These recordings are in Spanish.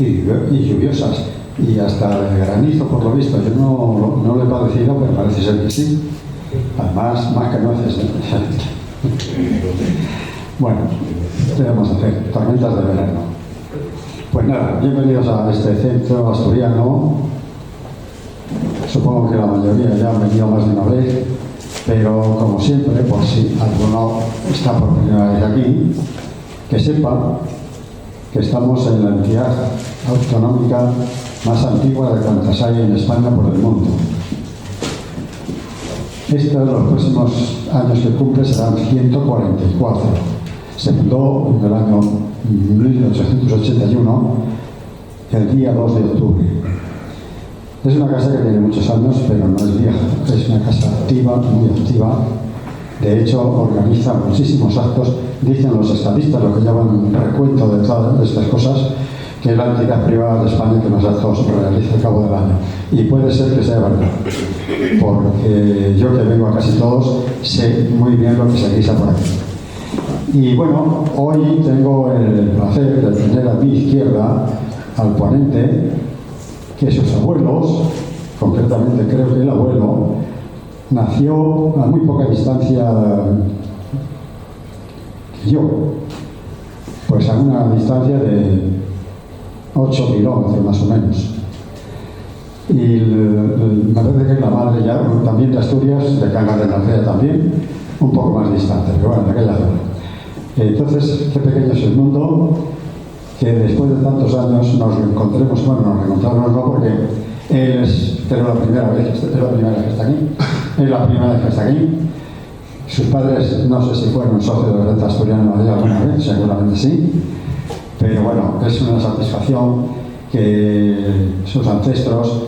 y lluviosas, y hasta el granizo, por lo visto. Yo no lo he padecido, pero parece ser que sí. Además, más que nueces, ¿eh? Bueno, ¿qué vamos a hacer? Tormentas de verano. Pues nada, bienvenidos a este centro asturiano. Supongo que la mayoría ya han venido más de una vez, pero como siempre, por si alguno está por primera vez aquí, que sepa que estamos en la entidad autonómica más antigua de cuantas hay en España por el mundo. Los próximos años que cumple serán 144. Se fundó en el año 1881, el día 2 de octubre. Es una casa que tiene muchos años, pero no es vieja. Es una casa activa, muy activa. De hecho, organiza muchísimos actos. Dicen los estadistas, lo que llaman recuento de todas estas cosas, que es la entidad privada de España que más actos realiza al cabo del año. Y puede ser que sea verdad, porque yo que vengo a casi todos, sé muy bien lo que se guisa por aquí. Y bueno, hoy tengo el placer de tener a mi izquierda al ponente, que sus abuelos, concretamente creo que el abuelo, nació a muy poca distancia que yo, pues a una distancia de 8 kilómetros más o menos. Y me parece que la madre ya, también de Asturias, de Cangas de Narcea también, un poco más distante, pero bueno, en aquella zona. Entonces, qué pequeño es el mundo, que después de tantos años nos reencontremos. Bueno, nos reencontramos no, porque él es la primera vez que está aquí. Es la primera vez que está aquí. Sus padres, no sé si fueron socios de la Renta Asturiana alguna vez, seguramente sí. Pero bueno, es una satisfacción que sus ancestros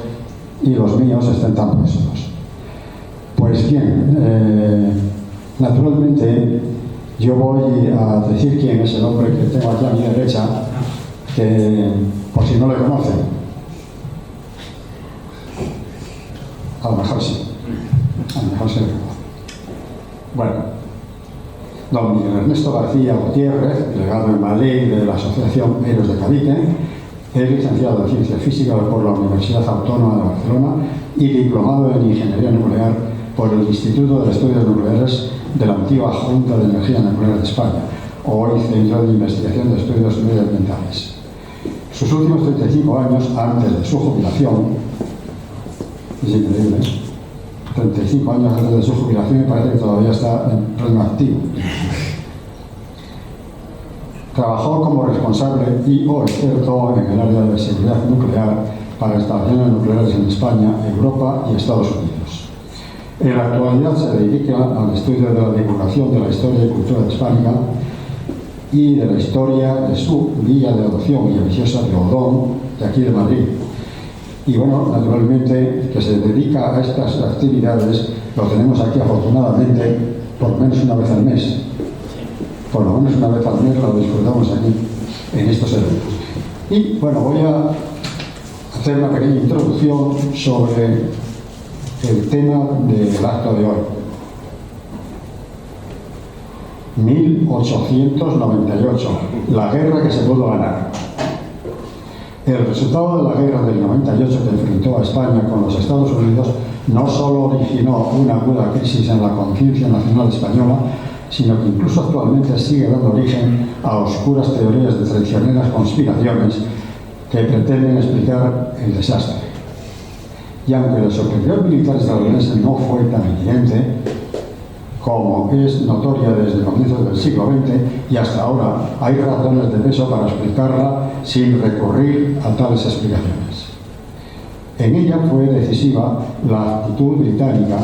y los míos estén tan próximos. Pues bien, naturalmente yo voy a decir quién es el hombre que tengo aquí a mi derecha, que por si no le conocen, a lo mejor sí, a lo mejor sí le conocen. Bueno, don Miguel Ernesto García Gutiérrez, delegado en Madrid de la Asociación Héroes de Cavite, es licenciado en Ciencias Físicas por la Universidad Autónoma de Barcelona y diplomado en Ingeniería Nuclear por el Instituto de Estudios Nucleares de la antigua Junta de Energía Nuclear de España, hoy Centro de Investigación de Estudios Medioambientales. Sus últimos 35 años, antes de su jubilación, es increíble, 35 años antes de su jubilación, me parece que todavía está en pleno activo. Trabajó como responsable y/o experto en el área de seguridad nuclear para instalaciones nucleares en España, Europa y Estados Unidos. En la actualidad se dedica al estudio de la divulgación de la historia y cultura hispánica y de la historia de su villa de adopción y religiosa de Odón, de aquí de Madrid. Y bueno, naturalmente, que se dedica a estas actividades, lo tenemos aquí afortunadamente por lo menos una vez al mes. Por lo menos una vez al mes lo disfrutamos aquí, en estos eventos. Y bueno, voy a hacer una pequeña introducción sobre el tema del acto de hoy. 1898, la guerra que se pudo ganar. El resultado de la guerra del 98 que enfrentó a España con los Estados Unidos no solo originó una aguda crisis en la conciencia nacional española, sino que incluso actualmente sigue dando origen a oscuras teorías de traicioneras conspiraciones que pretenden explicar el desastre. Y aunque la superioridad militar estadounidense no fue tan evidente, como es notoria desde comienzos del siglo XX y hasta ahora, hay razones de peso para explicarla sin recurrir a tales explicaciones. En ella fue decisiva la actitud británica,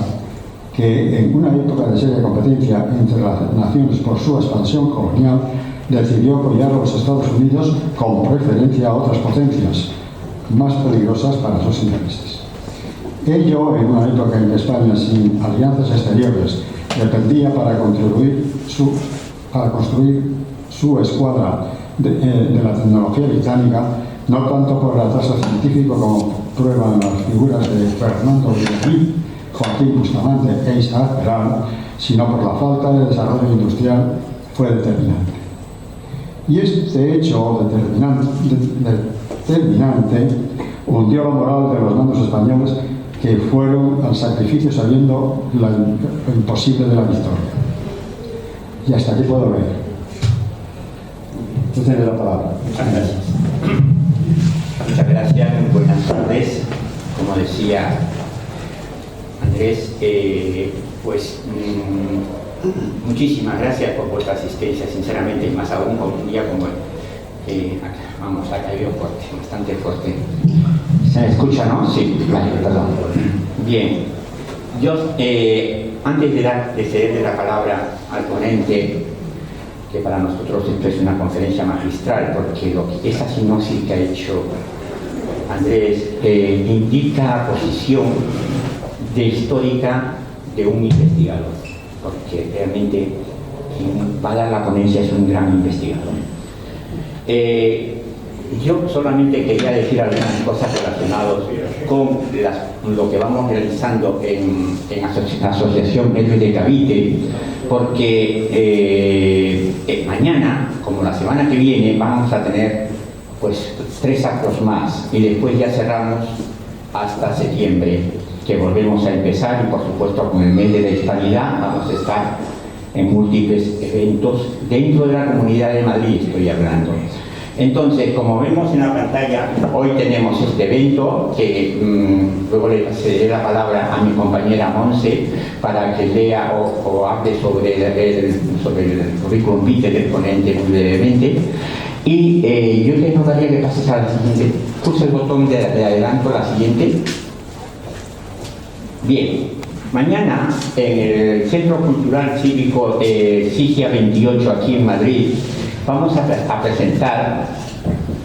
que en una época de seria competencia entre las naciones por su expansión colonial, decidió apoyar a los Estados Unidos como referencia a otras potencias más peligrosas para sus intereses. Ello en una época en que España, sin alianzas exteriores, dependía para construir su escuadra de la tecnología británica, no tanto por el atraso científico como prueban las figuras de Fernando Villamil, Joaquín Bustamante e Isaac Peral, sino por la falta de desarrollo industrial, fue determinante. Y este hecho determinante fascinante, hundió la moral de los mandos españoles que fueron al sacrificio sabiendo lo imposible de la victoria. Y hasta aquí puedo ver. Tú tienes la palabra. Muchas gracias. Muchas gracias, buenas tardes. Como decía Andrés, muchísimas gracias por vuestra asistencia, sinceramente, y más aún con un día como ha caído fuerte, bastante fuerte. ¿Se me escucha, no? Sí, vale, perdón. Bien, yo antes de cederle la palabra al ponente, que para nosotros esto es una conferencia magistral, porque esa sinopsis que ha hecho Andrés indica posición histórica de un investigador, porque realmente quien va a dar la ponencia es un gran investigador. Yo solamente quería decir algunas cosas relacionadas con lo que vamos realizando en la Asociación Medios de Cavite, porque mañana, como la semana que viene, vamos a tener pues 3 actos más y después ya cerramos hasta septiembre, que volvemos a empezar, y por supuesto con el mes de la hispanidad vamos a estar en múltiples eventos dentro de la Comunidad de Madrid, estoy hablando. Entonces, como vemos en la pantalla, hoy tenemos este evento que luego le cederé la palabra a mi compañera Monse para que lea o hable sobre el currículum vitae del ponente muy brevemente. Y yo te rogaría que pases a la siguiente. Puse el botón de adelanto a la siguiente. Bien, mañana en el Centro Cultural Cívico Sigia 28 aquí en Madrid vamos a presentar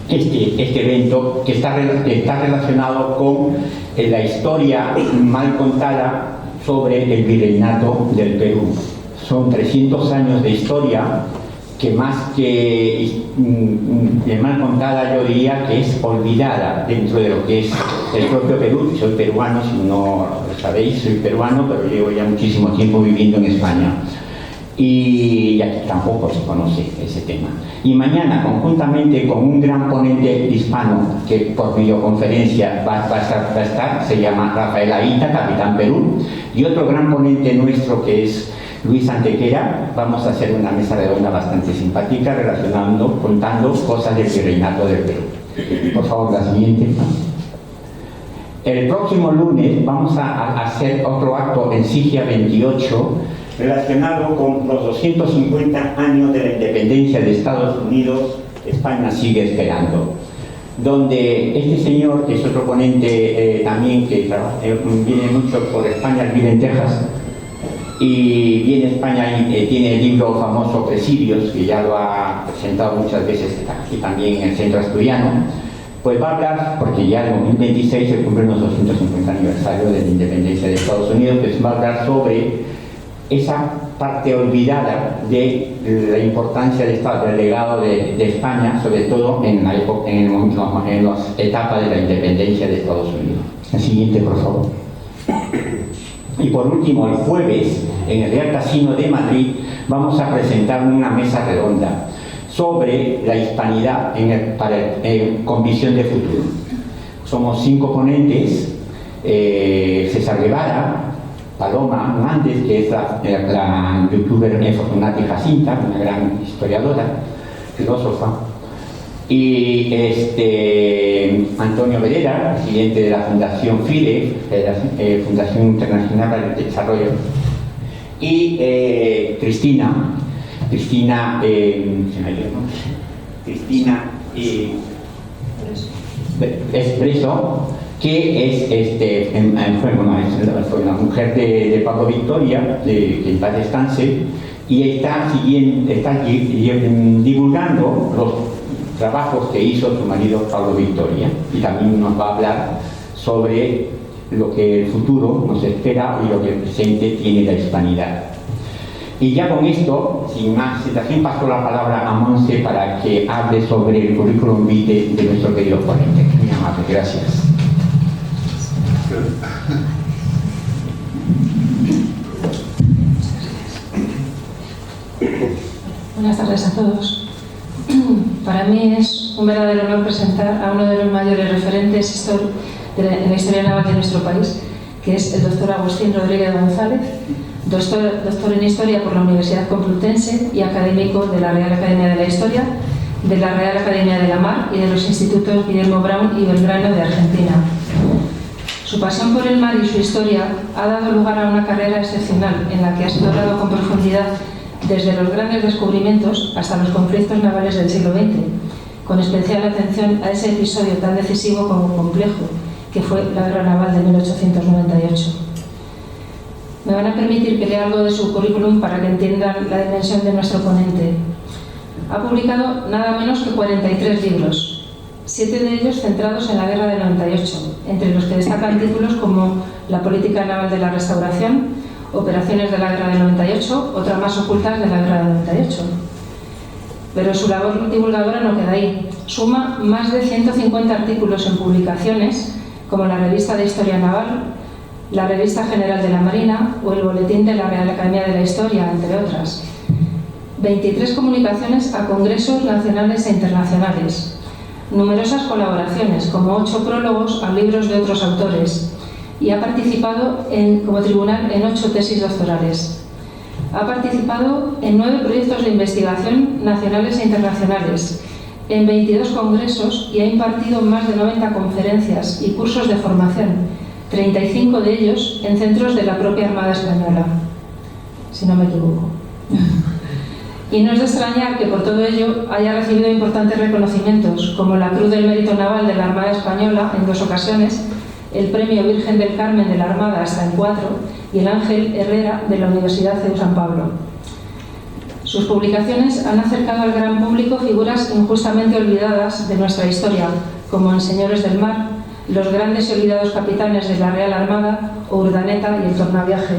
este evento que está relacionado con la historia mal contada sobre el virreinato del Perú. Son 300 años de historia que más que mal contada, yo diría que es olvidada dentro de lo que es el propio Perú. Soy peruano, si no lo sabéis, soy peruano, pero llevo ya muchísimo tiempo viviendo en España. Y aquí tampoco se conoce ese tema. Y mañana, conjuntamente con un gran ponente hispano que por videoconferencia va a estar, se llama Rafael Aita, Capitán Perú, y otro gran ponente nuestro que es Luis Antequera, vamos a hacer una mesa redonda bastante simpática contando cosas del virreinato del Perú. Por favor, la siguiente. El próximo lunes vamos a hacer otro acto en Sigia 28 relacionado con los 250 años de la independencia de Estados Unidos. España sigue esperando, donde este señor, que es otro ponente también que viene mucho por España, vive en Texas, y viene a España y tiene el libro famoso Presidios, que ya lo ha presentado muchas veces aquí también en el Centro Asturiano, pues va a hablar, porque ya en 2026 se cumplen los 250 aniversarios de la independencia de Estados Unidos, pues va a hablar sobre esa parte olvidada de la importancia del legado de España, sobre todo en las etapas de la independencia de Estados Unidos. El siguiente, por favor. Y por último, el jueves, en el Real Casino de Madrid, vamos a presentar una mesa redonda sobre la hispanidad con visión de futuro. Somos 5 ponentes: César Guevara, Paloma Hernández, que es la youtuber Fortunati Jacinta, una gran historiadora, filósofa, y Antonio Vereda, presidente de la Fundación FIDE, Fundación Internacional para el Desarrollo, y Cristina Espresso, que fue una mujer de Pablo Victoria, que en paz descanse, y está divulgando los trabajos que hizo su marido Pablo Victoria, y también nos va a hablar sobre lo que el futuro nos espera y lo que el presente tiene la hispanidad. Y ya con esto, sin más presentación, paso la palabra a Monse para que hable sobre el currículum vitae de nuestro querido ponente. Muy amable, gracias. Buenas tardes a todos. Para mí es un verdadero honor presentar a uno de los mayores referentes en la historia naval de nuestro país, que es el doctor Agustín Rodríguez González, doctor en Historia por la Universidad Complutense y académico de la Real Academia de la Historia, de la Real Academia de la Mar y de los institutos Guillermo Brown y Belgrano de Argentina. Su pasión por el mar y su historia ha dado lugar a una carrera excepcional en la que ha explorado con profundidad desde los grandes descubrimientos hasta los conflictos navales del siglo XX, con especial atención a ese episodio tan decisivo como complejo, que fue la Guerra Naval de 1898. Me van a permitir que lea algo de su currículum para que entiendan la dimensión de nuestro ponente. Ha publicado nada menos que 43 libros, 7 de ellos centrados en la Guerra del 98, entre los que destacan títulos como La política naval de la Restauración, Operaciones de la Guerra del 98, otras más ocultas de la Guerra del 98. Pero su labor divulgadora no queda ahí. Suma más de 150 artículos en publicaciones como la Revista de Historia Naval, la Revista General de la Marina o el Boletín de la Real Academia de la Historia, entre otras. 23 comunicaciones a congresos nacionales e internacionales. Numerosas colaboraciones, como 8 prólogos a libros de otros autores, y ha participado como tribunal en 8 tesis doctorales. Ha participado en 9 proyectos de investigación nacionales e internacionales, en 22 congresos y ha impartido más de 90 conferencias y cursos de formación, 35 de ellos en centros de la propia Armada Española, si no me equivoco. Y no es de extrañar que por todo ello haya recibido importantes reconocimientos, como la Cruz del Mérito Naval de la Armada Española en 2 ocasiones, el Premio Virgen del Carmen de la Armada hasta en 4 y el Ángel Herrera de la Universidad CEU San Pablo. Sus publicaciones han acercado al gran público figuras injustamente olvidadas de nuestra historia, como en Señores del Mar, los grandes y olvidados capitanes de la Real Armada o Urdaneta y el Tornaviaje.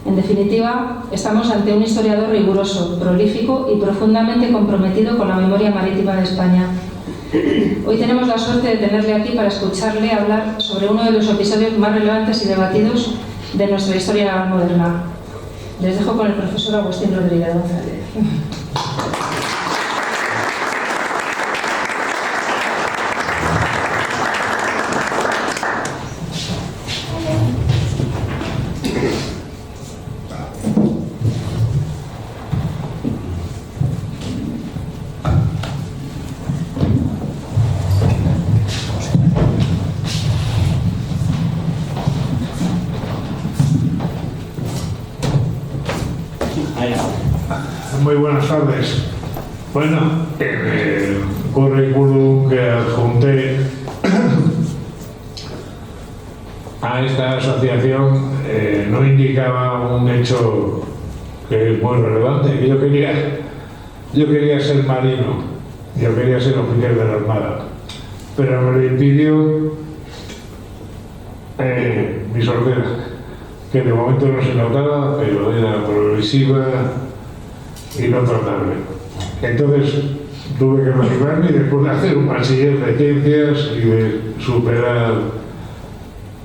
En definitiva, estamos ante un historiador riguroso, prolífico y profundamente comprometido con la memoria marítima de España. Hoy tenemos la suerte de tenerle aquí para escucharle hablar sobre uno de los episodios más relevantes y debatidos de nuestra historia naval moderna. Les dejo con el profesor Agustín Rodríguez González. Muy buenas tardes. Bueno, en el currículum que adjunté a esta asociación no indicaba un hecho que es muy relevante. Yo quería ser marino, yo quería ser oficial de la Armada, pero me lo impidió mi sordera, que de momento no se notaba, pero era progresiva y no tratable. Entonces tuve que resignarme y después de hacer un bachiller de ciencias y de superar,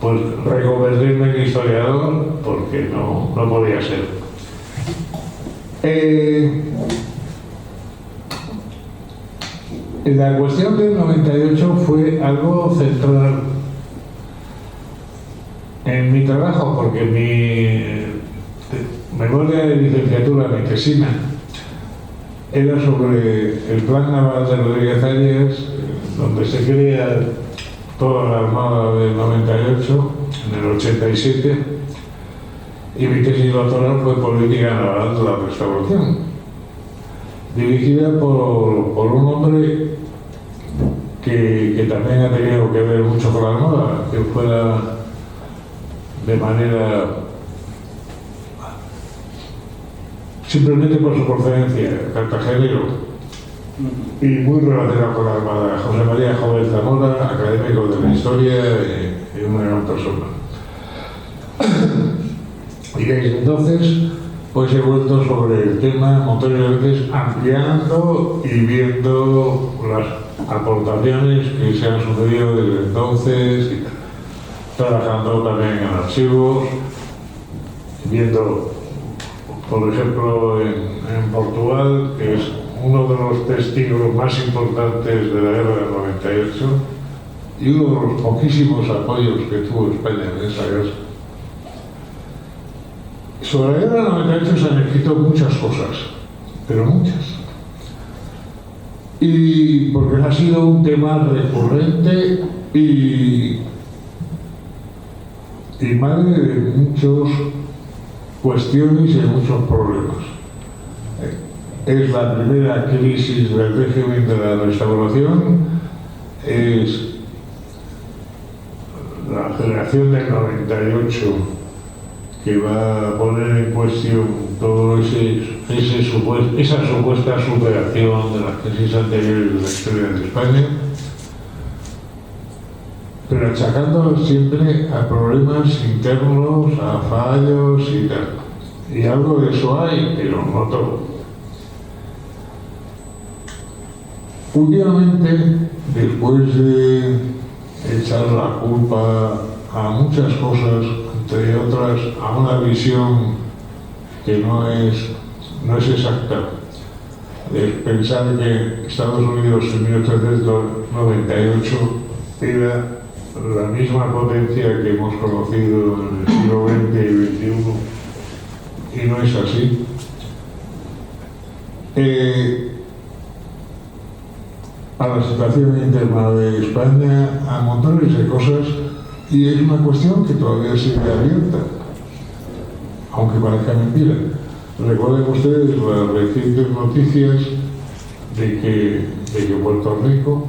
pues reconvertirme en historiador, porque no podía ser. La cuestión del 98 fue algo central en mi trabajo, porque mi memoria de licenciatura, mi tesina, era sobre el plan naval de Rodríguez Arias, donde se crea toda la Armada del 98, en el 87, y mi tesis doctoral fue Política Naval de la Restauración, dirigida por un hombre que también ha tenido que ver mucho con la Armada, que fuera de manera simplemente por su procedencia, cartagenero, y muy relacionado con la Armada, José María Joven Zamora, académico de la historia y una gran persona. Y desde entonces pues he vuelto sobre el tema montones de veces, ampliando y viendo las aportaciones que se han sucedido desde entonces, y trabajando también en archivos, viendo, por ejemplo, en Portugal, que es uno de los testigos más importantes de la guerra del 98 y uno de los poquísimos apoyos que tuvo España en esa guerra. Sobre la guerra del 98 se han escrito muchas cosas, pero muchas. Y porque ha sido un tema recurrente y madre de muchas cuestiones y de muchos problemas. Es la primera crisis del régimen de la Restauración, es la generación del 98 que va a poner en cuestión todo esa supuesta superación de las crisis anteriores de la historia de España, pero achacando siempre a problemas internos, a fallos y tal. Y algo de eso hay, pero no todo. Últimamente, después de echar la culpa a muchas cosas, entre otras a una visión que no es exacta, de pensar que Estados Unidos en 1898 era la misma potencia que hemos conocido en el siglo XX y XXI, y no es así. A la situación interna de España, a montones de cosas, y es una cuestión que todavía sigue abierta, aunque parezca mentira. Recuerden ustedes las recientes noticias de que Puerto Rico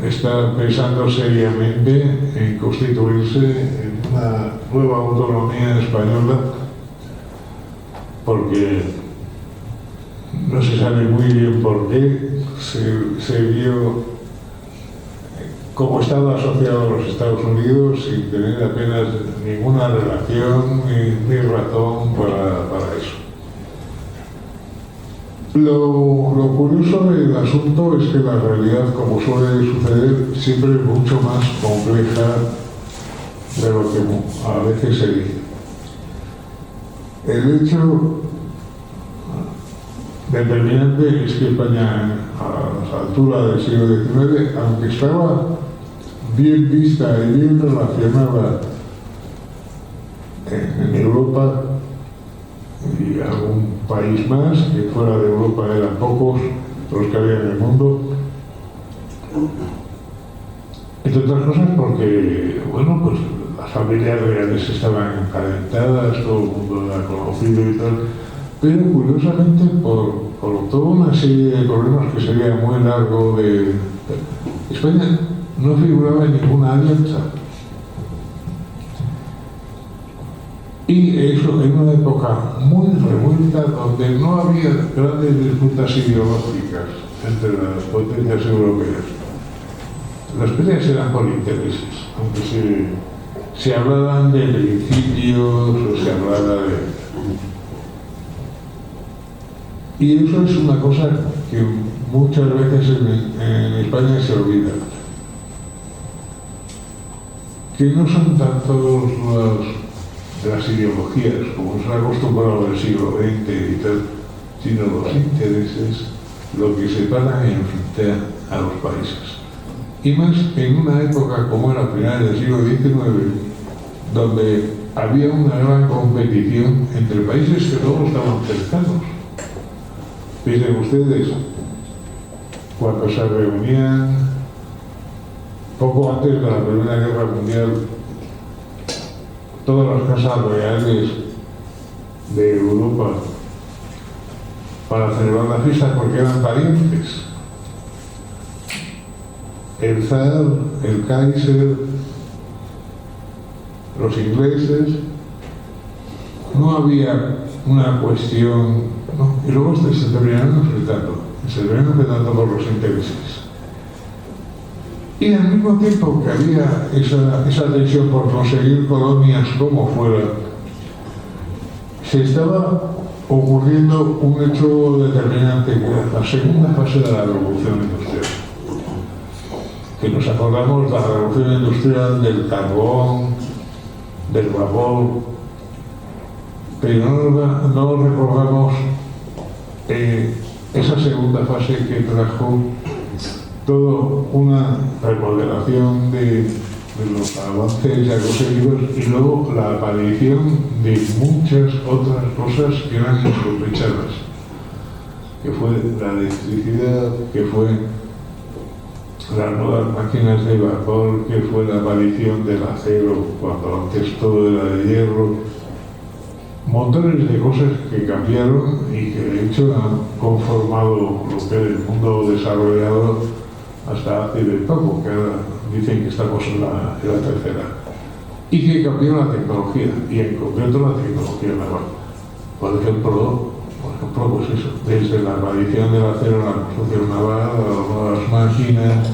está pensando seriamente en constituirse en una nueva autonomía española, porque no se sabe muy bien por qué se vio como Estado asociado a los Estados Unidos sin tener apenas ninguna relación ni razón para eso. Lo curioso del asunto es que la realidad, como suele suceder, siempre es mucho más compleja de lo que a veces se dice. El hecho determinante es que España, a las alturas del siglo XIX, aunque estaba bien vista y bien relacionada en Europa, y algún país más, que fuera de Europa eran pocos los que había en el mundo, entre otras cosas porque, bueno, pues las familias reales estaban emparentadas, todo el mundo era conocido y tal, pero curiosamente por toda una serie de problemas que sería muy largo de España no figuraba en ninguna alianza. Y eso en una época muy revuelta, donde no había grandes disputas ideológicas entre las potencias europeas. Las peleas eran por intereses, aunque se hablaban de principios o se hablaba de... Y eso es una cosa que muchas veces en España se olvida. Que no son tantos las ideologías, como se ha acostumbrado del siglo XX y tal, sino los intereses, lo que separa y enfrenta a los países. Y más en una época como era finales del siglo XIX, donde había una gran competición entre países que todos estaban cercanos. Piensen ustedes, cuando se reunían poco antes de la Primera Guerra Mundial, todas las casas reales de Europa para celebrar la fiesta porque eran parientes. El zar, el Kaiser, los ingleses, no había una cuestión, ¿no? Y luego se terminaron enfrentando por los intereses. Y al mismo tiempo que había esa tensión por conseguir colonias como fuera, se estaba ocurriendo un hecho determinante, que era la segunda fase de la Revolución Industrial. Que nos acordamos de la Revolución Industrial del carbón, del vapor, pero no recordamos esa segunda fase que trajo toda una remodelación de los avances agrosémicos y luego la aparición de muchas otras cosas que eran insospechadas, que fue la electricidad, que fue las nuevas máquinas de vapor, que fue la aparición del acero, cuando antes todo era de hierro, montones de cosas que cambiaron y que de hecho han conformado lo que es el mundo desarrollado hasta hace de poco, que ahora dicen que estamos en la tercera, y que cambió la tecnología, y en concreto la tecnología naval. Por ejemplo, pues eso, desde la aparición del acero en la construcción naval, a las nuevas máquinas,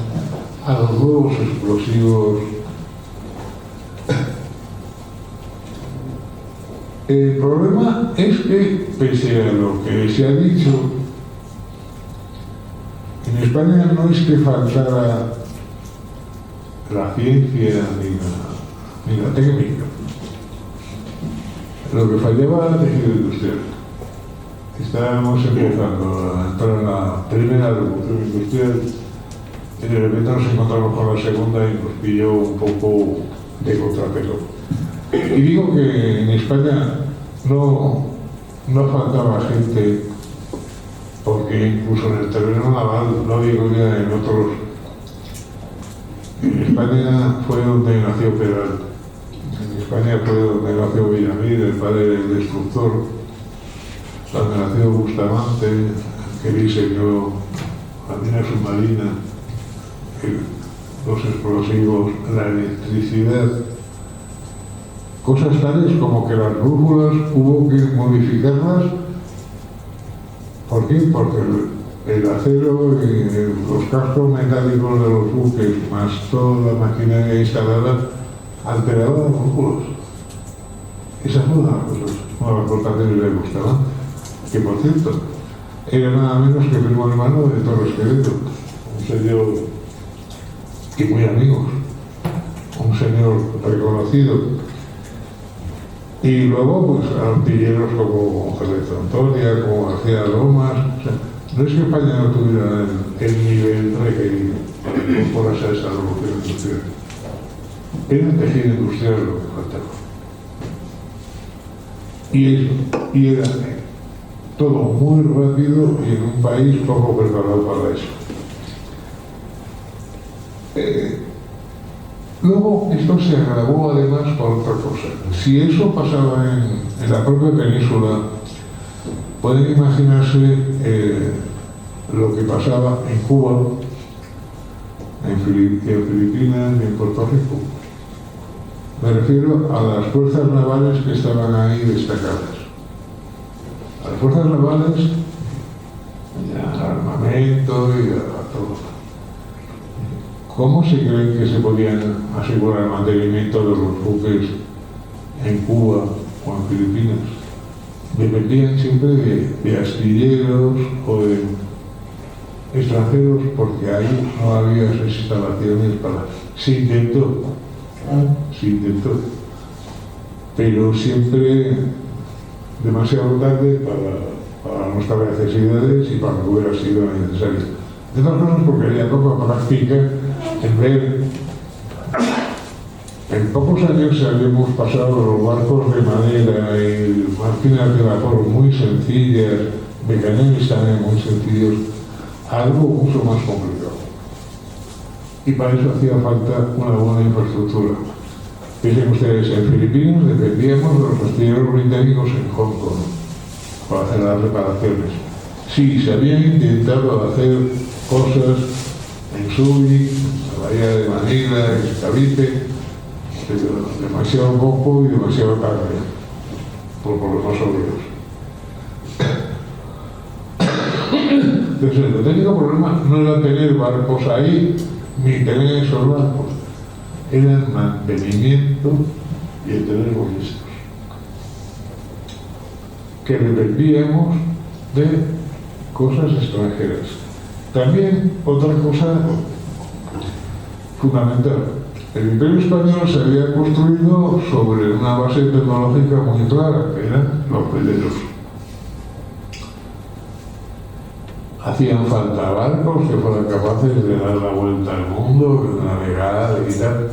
a los nuevos explosivos. El problema es que, pese a lo que se ha dicho, en España no es que faltara la ciencia ni la técnica. Lo que fallaba era el tejido industrial. Estábamos empezando a entrar en la primera revolución industrial y de repente nos encontramos con la segunda y nos pilló un poco de contrapelo. Y digo que en España no faltaba gente, porque incluso en el terreno naval, no digo ya en otros, en España fue donde nació Peral, en España fue donde nació Villamil, el padre del destructor, donde nació Bustamante, que diseñó la mina submarina, los explosivos, la electricidad, cosas tales como que las brújulas hubo que modificarlas. ¿Por qué? Porque el acero y los cascos metálicos de los buques, más toda la maquinaria instalada, alteraban las brújulas. Esas fueron una de las aportaciones de Bustamante, que por cierto, era nada menos que primo hermano de Torres Quevedo, un señor, y muy amigos, un señor reconocido. Y luego, pues, artilleros como González Antonia, como García Lomas. O sea, no es que España no tuviera el nivel requerido para incorporarse a esa revolución industrial. Era el tejido industrial lo que faltaba. Y era todo muy rápido y en un país poco preparado para eso. Luego, esto se agravó además por otra cosa. Si eso pasaba en la propia península, pueden imaginarse lo que pasaba en Cuba, en Filipinas y en Puerto Rico. Me refiero a las fuerzas navales que estaban ahí destacadas. A las fuerzas navales, al armamento y a todo. ¿Cómo se creen que se podían asegurar el mantenimiento de los buques en Cuba o en Filipinas? Dependían siempre de astilleros o de extranjeros, porque ahí no había esas instalaciones para... Se intentó, pero siempre demasiado tarde para nuestras necesidades y para lo que hubiera sido necesario. De todas cosas, porque había poca práctica en ver. En pocos años habíamos pasado los barcos de madera y máquinas de vapor muy sencillas, de cañones también muy sencillos, a algo mucho más complicado. Y para eso hacía falta una buena infraestructura. Piensen ustedes, en Filipinas dependíamos de los astilleros británicos en Hong Kong para hacer las reparaciones. Sí, se habían intentado hacer cosas en Subic, en la bahía de Manila, en Cavite, pero demasiado poco y demasiado tarde, por problemas obvios. Entonces, el técnico problema no era tener barcos ahí, ni tener esos barcos, era el mantenimiento y el tener listos, que dependíamos de cosas extranjeras. También otra cosa fundamental, el Imperio Español se había construido sobre una base tecnológica muy clara, que eran los veleros. hacían falta barcos que fueran capaces de dar la vuelta al mundo, de navegar y tal.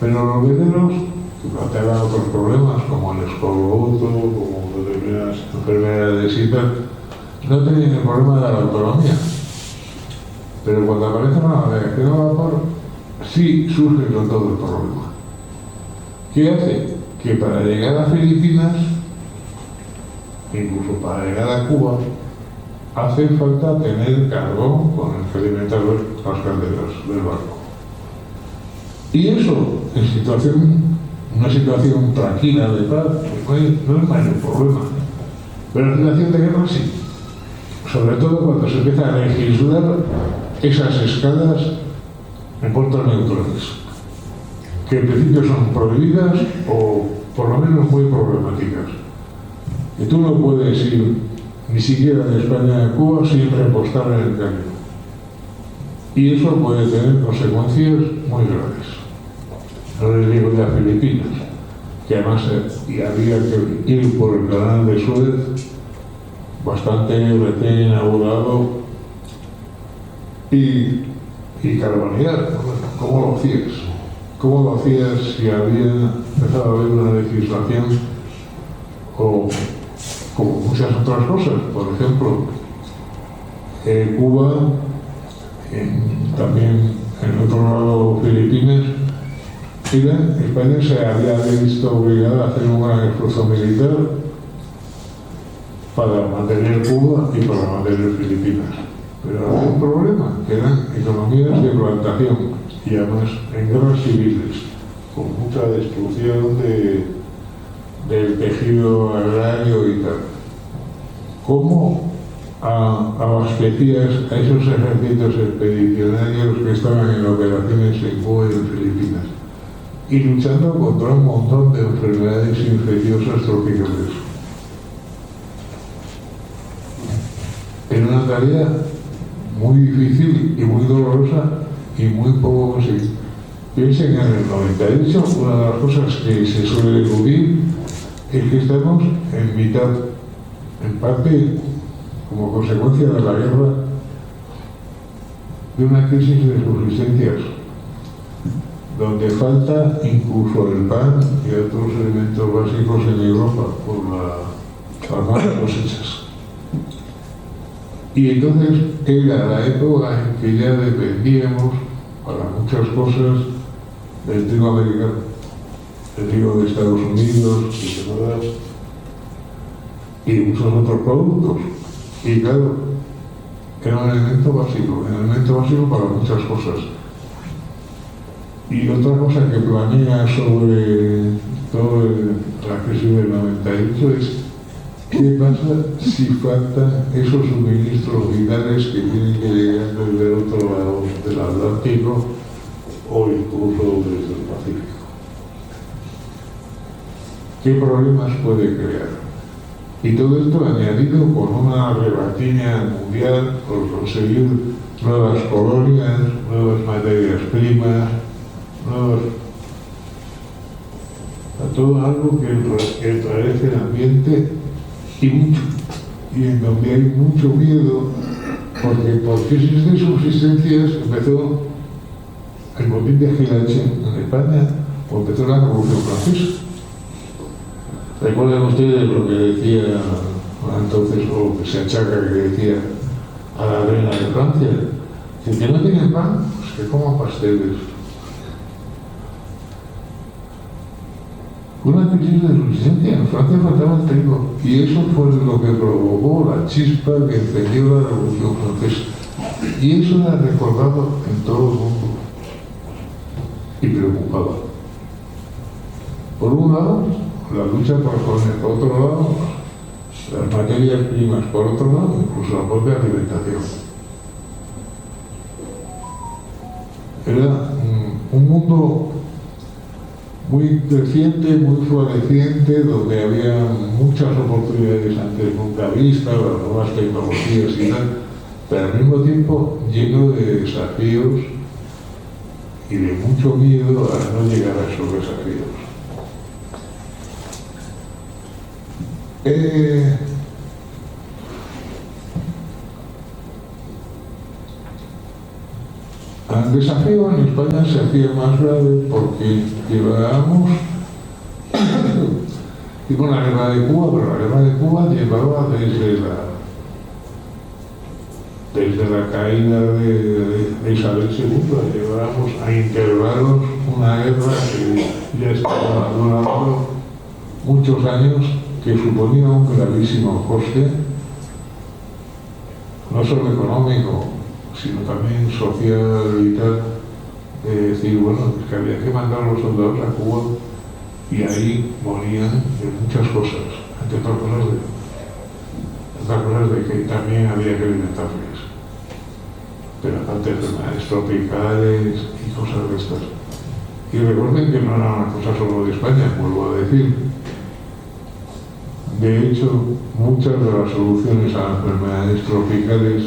Pero los veleros, que planteaban otros problemas como el escorbuto, como determinadas enfermedades y tal, no tenían el problema de la autonomía. Pero cuando aparece una navegación a vapor, sí surge con todo el problema. ¿Qué hace? Que para llegar a Filipinas, incluso para llegar a Cuba, hace falta tener carbón con el que alimentar las calderas del barco. Y eso, en una situación tranquila de paz, pues no es mayor problema. Pero en situación de guerra sí. Sobre todo cuando se empieza a legislar esas escalas en puertos neutrales, que en principio son prohibidas o por lo menos muy problemáticas. Y tú no puedes ir ni siquiera de España a Cuba sin repostar en el camino. Y eso puede tener consecuencias muy graves. No les digo ya Filipinas, que además había que ir por el canal de Suez, bastante recién inaugurado, y carbonear. ¿Cómo lo hacías? ¿Cómo lo hacías si había empezado a haber una legislación o como muchas otras cosas? Por ejemplo, Cuba, también en otro lado Filipinas, España se había visto obligada a hacer un gran esfuerzo militar para mantener Cuba y para mantener Filipinas. Pero había un problema, que eran economías de plantación y además en guerras civiles, con mucha destrucción del tejido agrario y tal. ¿Cómo abastecías a esos ejércitos expedicionarios que estaban en operaciones en Cuba y en Filipinas? Y luchando contra un montón de enfermedades infecciosas tropicales. Era una tarea muy difícil y muy dolorosa y muy poco conseguida. Piensen en el 98, una de las cosas que se suele eludir es que estamos en mitad, en parte como consecuencia de la guerra, de una crisis de subsistencias, donde falta incluso el pan y otros elementos básicos en Europa por las malas cosechas. Y entonces era la época en que ya dependíamos para muchas cosas del trigo americano, el trigo de Estados Unidos, de Canadá y muchos otros productos. Y claro, era un elemento básico para muchas cosas. Y otra cosa que planea sobre toda la crisis del 98 es ¿qué pasa si faltan esos suministros vitales que tienen que llegar desde el otro lado del Atlántico o incluso desde el Pacífico? ¿Qué problemas puede crear? Y todo esto añadido con una rebatina mundial por conseguir nuevas colonias, nuevas materias primas, todo algo que enrarece el ambiente y mucho, y en donde hay mucho miedo, porque por crisis de subsistencias empezó el motín de Gilache en España, o empezó la Revolución Francesa. ¿Recuerdan ustedes lo que decía entonces, o que se achaca que decía a la reina de Francia? Que no tienen pan, pues que coman pasteles. Una crisis de subsistencia. En Francia faltaba el trigo y eso fue lo que provocó la chispa que encendió la Revolución Francesa. Y eso era recordado en todo el mundo y preocupaba. Por un lado, la lucha por poner, por otro lado, las materias primas, por otro lado, incluso la propia alimentación. Era un mundo muy creciente, muy floreciente, donde había muchas oportunidades antes nunca vistas, las nuevas tecnologías y tal, pero al mismo tiempo lleno de desafíos y de mucho miedo a no llegar a esos desafíos. El desafío en España se hacía más grave porque llevábamos digo la guerra de Cuba, pero la guerra de Cuba llevaba desde la caída de Isabel II, llevábamos a intervalos una guerra que ya estaba durando muchos años, que suponía un gravísimo coste, no solo económico, sino también social y tal, de decir, bueno, es que había que mandar a los soldados a Cuba y ahí morían de muchas cosas, entre otras cosas de que también había que alimentarles, pero aparte de enfermedades tropicales y cosas de estas. Y recuerden que no era una cosa solo de España, vuelvo a decir. De hecho, muchas de las soluciones a las enfermedades tropicales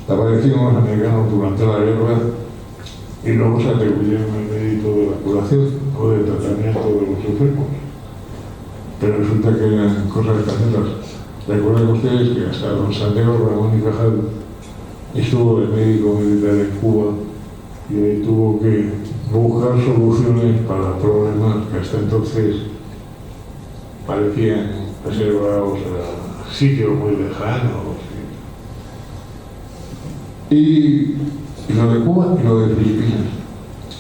aparecieron los americanos durante la guerra y luego se atribuyeron al mérito de la curación o del tratamiento de los enfermos. Pero resulta que eran cosas caseras. Recuerden ustedes que hasta don Santiago Ramón y Cajal estuvo de médico militar en Cuba y ahí tuvo que buscar soluciones para problemas que hasta entonces parecían reservados a sitios muy lejanos. Y lo de Cuba y lo de Filipinas.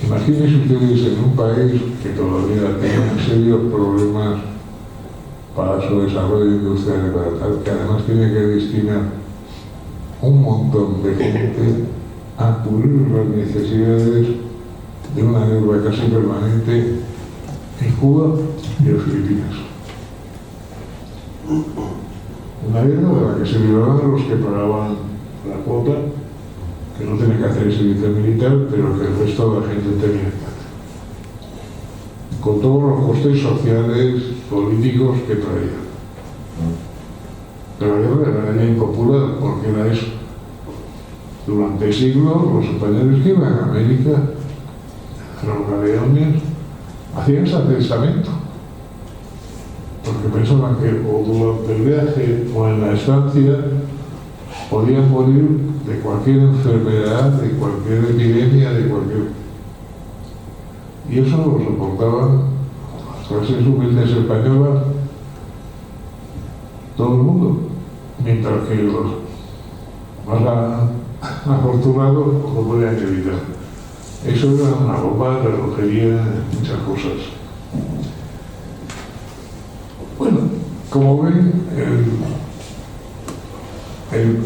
Imagínense ustedes en un país que todavía tiene serios problemas para su desarrollo industrial y para tal, que además tiene que destinar un montón de gente a cubrir las necesidades de una guerra casi permanente en Cuba y en Filipinas. Una guerra de la que se libraban los que pagaban la cuota, que no tenía que hacer el servicio militar, pero que el resto de la gente tenía que hacer. Con todos los costes sociales, políticos que traía. Pero la guerra era ya impopular, porque era eso. Durante siglos, los españoles que iban a América, los galeones, hacían ese testamento. Porque pensaban que o durante el viaje o en la estancia podían morir de cualquier enfermedad, de cualquier epidemia, de cualquier... Y eso lo soportaban las clases humildes españolas, todo el mundo, mientras que los más afortunados lo podían evitar. Eso era una bomba de relojería en muchas cosas. Bueno, como ven, el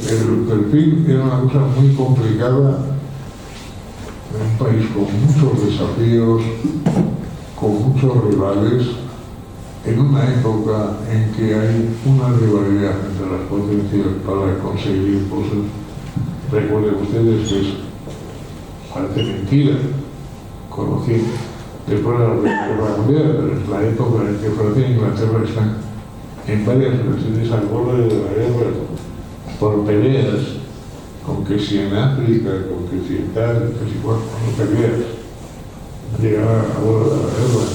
perfil era una cosa muy complicada en un país con muchos desafíos, con muchos rivales, en una época en que hay una rivalidad entre las potencias para conseguir cosas. Recuerden ustedes que parece mentira, conocido después de la Primera Guerra Mundial, pero es la época en que Francia e Inglaterra están en varias ocasiones al borde de la guerra por peleas, con que si en África, con que si en tal, que si cuando peleas, llegar a borde de la guerra,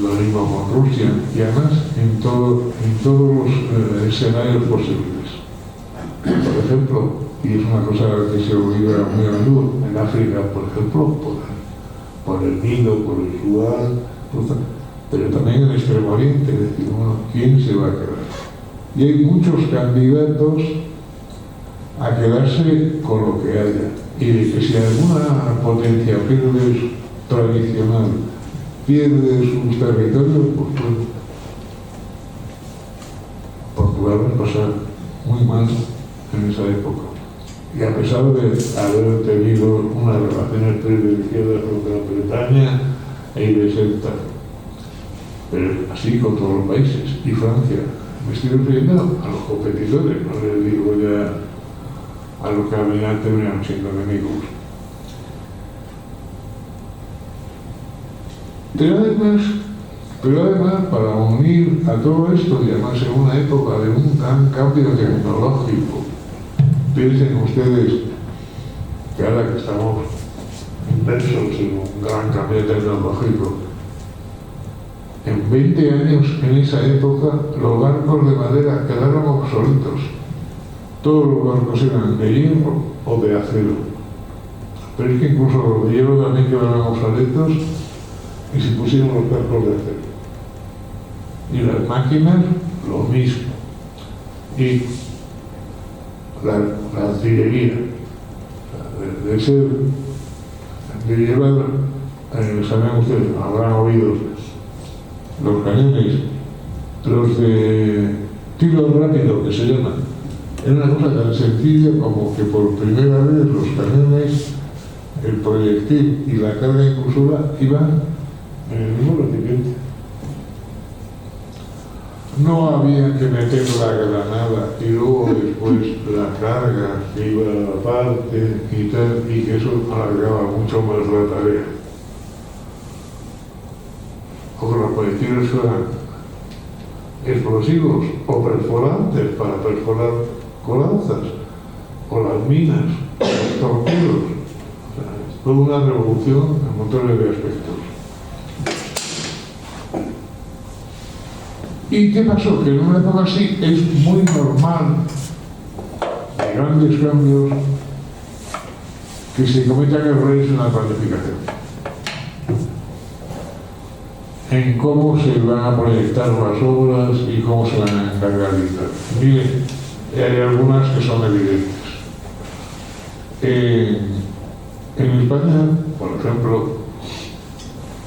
lo mismo con Rusia, y además en todos los escenarios posibles. Por ejemplo, y es una cosa que se olvida muy a menudo, en África, por ejemplo, por el Nilo, por el Sudán, pero también en el Extremo Oriente, es decir, bueno, ¿quién se va a quedar? Y hay muchos candidatos a quedarse con lo que haya, y de que si alguna potencia pierde tradicional, pierde sus territorios, pues bueno, Portugal va a pasar muy mal en esa época. Y a pesar de haber tenido unas relaciones privilegiadas con Gran Bretaña e Inglaterra, pero así con todos los países, y Francia, me estoy refiriendo a los competidores, no les digo ya a los que al final terminan siendo enemigos. Pero además, para unir a todo esto, y además en una época de un gran cambio tecnológico, piensen ustedes que ahora que estamos inmersos en un gran cambio tecnológico, en 20 años, en esa época, los barcos de madera quedaron obsoletos. Todos los barcos eran de hierro o de acero. Pero es que incluso los de hierro también quedaron obsoletos y se pusieron los cascos de acero. Y las máquinas, lo mismo. Y la artillería, de ser, de llevar, saben ustedes, habrán oído los cañones, los de tiro rápido que se llaman. Era una cosa tan sencilla como que por primera vez los cañones, el proyectil y la carga impulsora iban en el mismo recipiente. No había que meter la granada y luego después la carga que iba a la parte y tal, y que eso alargaba mucho más la tarea. O que los proyectiles fueran explosivos o perforantes para perforar corazas, o las minas, o los torpedos. O sea, es toda una revolución en montones de aspectos. ¿Y qué pasó? Que en una época así es muy normal, de grandes cambios, que se cometan errores en la planificación, en cómo se van a proyectar las obras y cómo se van a encargar y tal. Miren, hay algunas que son evidentes. En España, por ejemplo,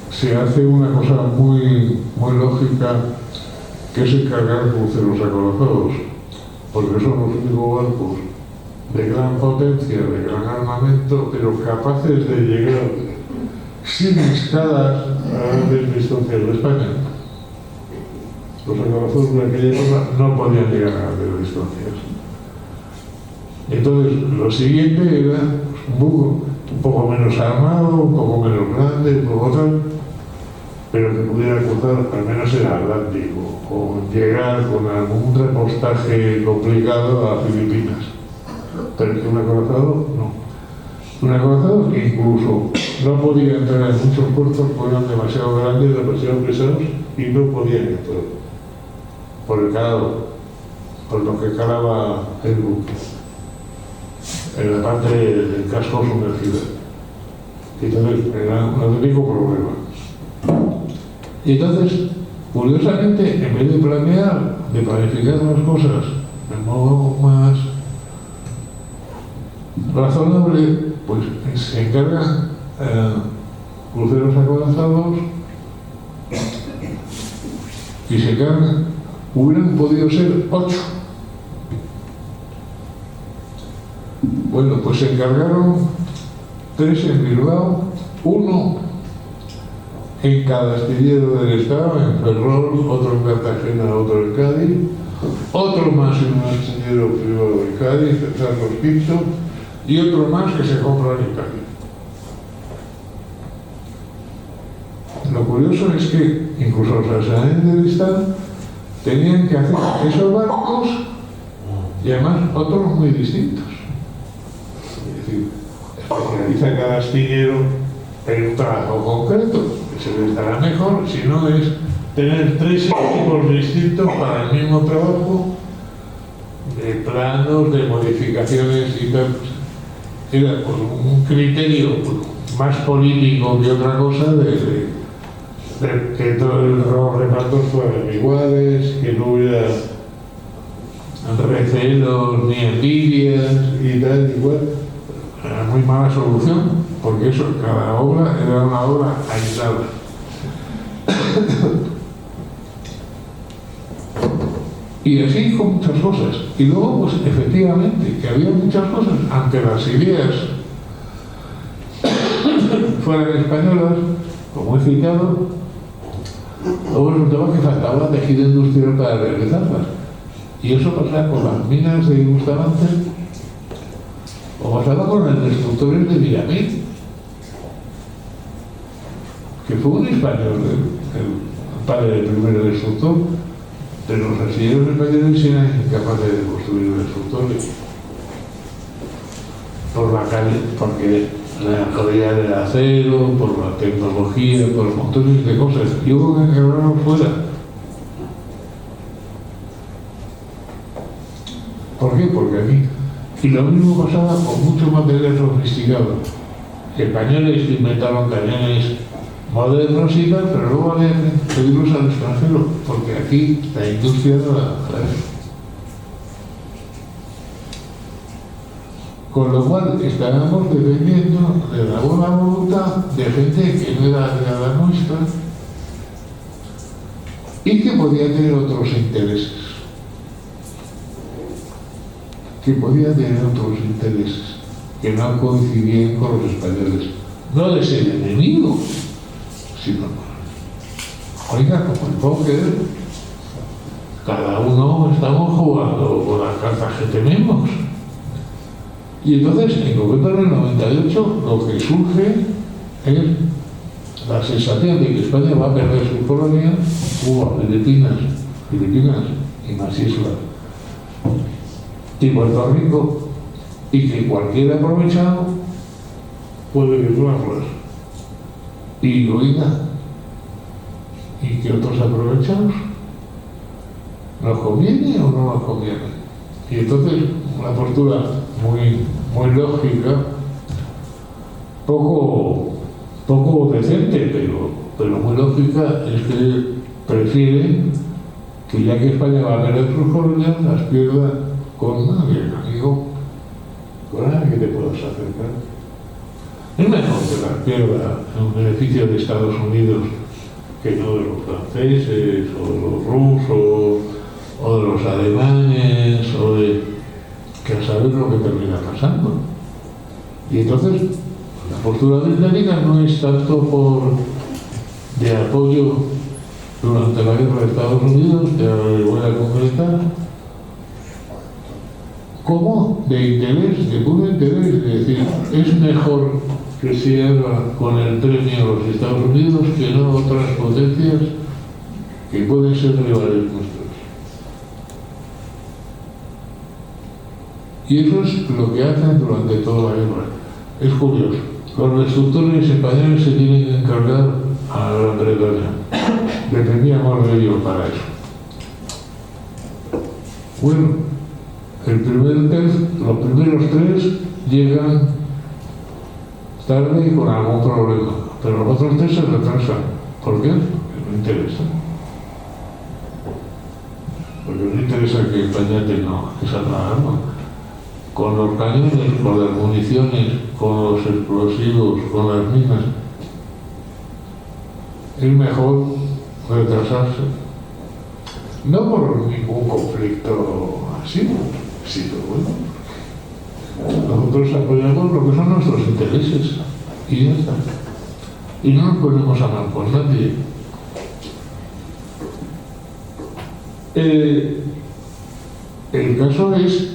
se hace una cosa muy lógica, que es encargar cruceros acorazados, porque son los únicos barcos de gran potencia, de gran armamento, pero capaces de llegar sin escalas a grandes distancias de España. Los acorazados de aquella época no podían llegar a grandes distancias. Entonces, lo siguiente era un buque un poco menos armado, un poco menos grande, un poco tal, pero que pudiera cruzar al menos el Atlántico o llegar con algún repostaje complicado a Filipinas. Pero que un acorazado, no. Un acorazado que incluso no podía entrar en muchos puertos porque eran demasiado grandes, demasiado pesados y no podían entrar por el calado, por lo que calaba el buque en la parte del casco sumergido. Y entonces era un auténtico problema. Y entonces, curiosamente, en vez de planificar las cosas de modo más razonable, pues se encargan cruceros acorazados y se encargan, hubieran podido ser 8. Bueno, pues se encargaron 3 en Bilbao, 1 en cada astillero del Estado, en Ferrol, otro en Cartagena, otro en Cádiz, otro más en un astillero privado de Cádiz, en Carlos V, y otro más que se compra en Italia. Lo curioso es que incluso los arsenales del Estado tenían que hacer esos barcos y además otros muy distintos. Es decir, especializa cada astillero en un trabajo concreto, que se les dará mejor, si no es tener 3 equipos distintos para el mismo trabajo, de planos, de modificaciones y tal. Era pues, un criterio más político que otra cosa de que todos los repartos fueran iguales, que no hubiera recelos ni envidias y tal, igual. Era muy mala solución, porque eso, cada obra era una obra aislada. Y así con muchas cosas. Y luego, pues efectivamente, que había muchas cosas ante las ideas fueran españolas, como he citado, luego resultaba que faltaba tejido industrial para realizarlas. Y eso pasaba con las minas de Bustamante, o pasaba con los destructores de Miramil, que fue un español, el padre del primer destructor, pero los astilleros españoles eran incapaces de construir destructores por la calle, porque la calidad del acero, por la tecnología, por montones de cosas, y hubo que quebrarlos fuera. ¿Por qué? Porque aquí. Y lo mismo pasaba con mucho material sofisticado. españoles que inventaron cañones modernos y tal, pero luego había que pedirlos al extranjero, porque aquí la industria no la da eso. Con lo cual estábamos dependiendo de la buena voluntad de gente que no era de la nuestra y que podía tener otros intereses. Que no coincidían con los españoles. No de ser enemigo, sino, oiga, como el póker, cada uno estamos jugando con las cartas que tenemos. Y entonces, en concreto en el 98, lo que surge es la sensación de que España va a perder su colonia, Cuba, Filipinas y más islas, y Puerto Rico, y que cualquier aprovechado puede virlarlas. Y oiga, ¿y qué otros aprovechados? ¿Nos conviene o no nos conviene? Y entonces, una postura muy lógica, poco decente, pero muy lógica, es que prefieren que ya que España va a perder sus colonias, las pierda con alguien, amigo, con alguien que te puedas acercar. Es mejor que las pierda en beneficio de Estados Unidos que no de los franceses, o de los rusos, o de los alemanes, o de que a saber lo que termina pasando. Y entonces, la postura británica no es tanto de apoyo durante la guerra de Estados Unidos, que ahora le voy a concretar, como de interés, de puro interés, de decir, es mejor que se haga con el premio a los Estados Unidos que no a otras potencias que pueden ser rivales nuestros. Y eso es lo que hacen durante toda la guerra. Es curioso. Los destructores españoles se tienen que encargar a la Gran Bretaña. Dependíamos de ellos para eso. Bueno, los primeros tres llegan tarde y con algún problema, pero los otros tres se retrasan. ¿Por qué? Porque no interesa. Porque no interesa que España tenga esa arma. Con los cañones, con las municiones, con los explosivos, con las minas, es mejor retrasarse. No por ningún conflicto así, sino bueno, nosotros apoyamos lo que son nuestros intereses y ya está. Y no nos ponemos a mal con nadie. El caso es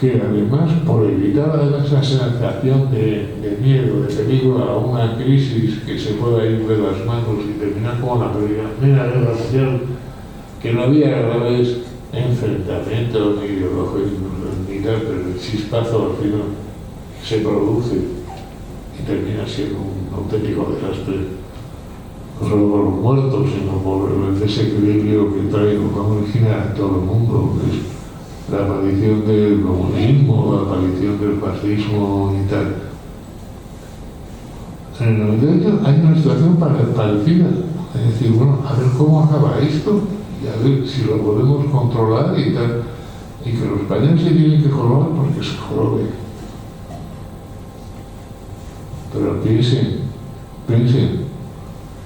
que además, por evitar esa sensación de miedo, de peligro a una crisis que se pueda ir de las manos y terminar como la Primera Guerra Mundial, que no había graves enfrentamientos ni ideológicos ni tal, pero el chispazo al final se produce y termina siendo un auténtico desastre, no solo por los muertos, sino por el desequilibrio que trae como origina en todo el mundo, que es la aparición del comunismo, la aparición del fascismo y tal. En el 98 hay una situación parecida, es decir, bueno, a ver cómo acaba esto y a ver si lo podemos controlar y tal, y que los españoles se tienen que jorobar porque se joroben. Pero piensen,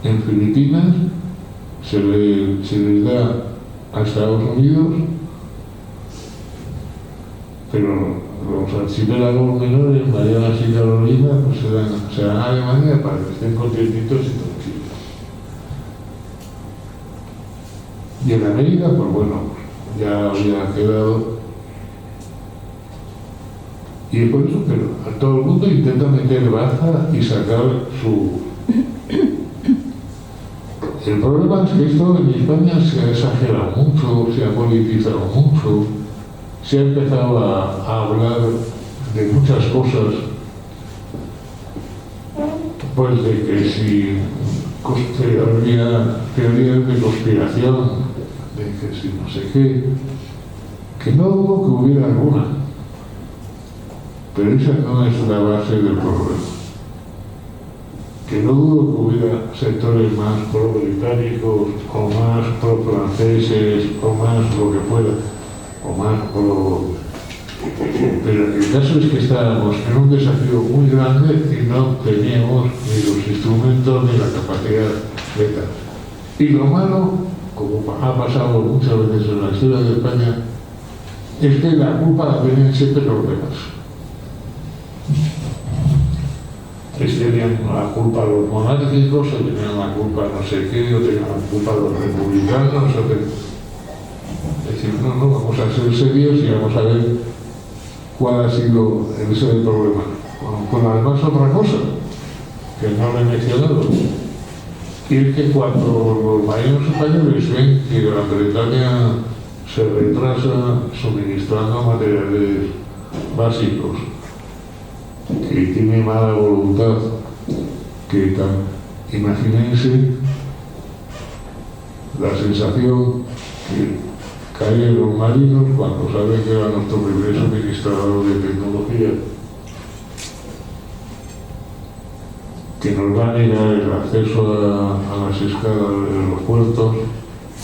en Filipinas se les da a Estados Unidos, pero los archipiélagos menores, Marianas y Carolina, pues se dan a Alemania para que estén contentitos y tranquilos. Y en América, pues bueno, ya había quedado. Y por eso, pero a todo el mundo intenta meter baza y sacar su... El problema es que esto en España se ha exagerado mucho, se ha politizado mucho, se ha empezado a hablar de muchas cosas, pues de que si habría teorías de conspiración, de que si no sé qué, que no dudo que hubiera alguna, pero esa no es la base del problema. que no dudo que hubiera sectores más pro-británicos, o más pro-franceses, o más lo que fuera, o más pro... Pero el caso es que estábamos en un desafío muy grande y no teníamos ni los instrumentos ni la capacidad de tal. Y lo malo, como ha pasado muchas veces en la historia de España, es que la culpa la tienen siempre los demás. Tenían la culpa los monárquicos, o tenían la culpa no sé qué, o tenían la culpa los republicanos, es decir, no, vamos a ser serios y vamos a ver cuál ha sido ese problema. Con además otra cosa, que no lo he mencionado, y es que cuando los marinos españoles ven que Gran Bretaña se retrasa suministrando materiales básicos, que tiene mala voluntad, que imagínense la sensación que caen los marinos cuando saben que era nuestro primer suministrador de tecnología, que nos va a negar el acceso a las escalas de los puertos,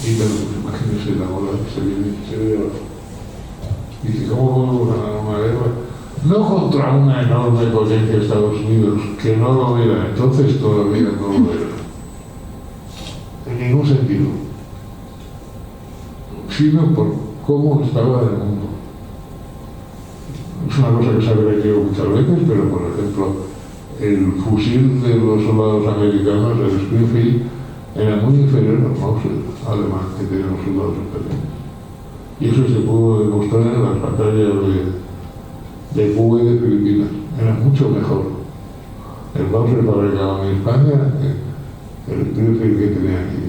y imagínense la bola que se viene abajo. Dice, ¿cómo podemos ganar una guerra? No contra una enorme potencia de Estados Unidos, que no lo era, entonces todavía no lo era. En ningún sentido. Sino por cómo estaba el mundo. Es una cosa que se ha repetido muchas veces, pero por ejemplo, el fusil de los soldados americanos, el Springfield, era muy inferior al Mauser alemán que tenían los soldados españoles. Y eso se pudo demostrar en las batallas de Cuba y de Filipinas. Era mucho mejor el Mauser fabricado en España que el Springfield que tenía aquí.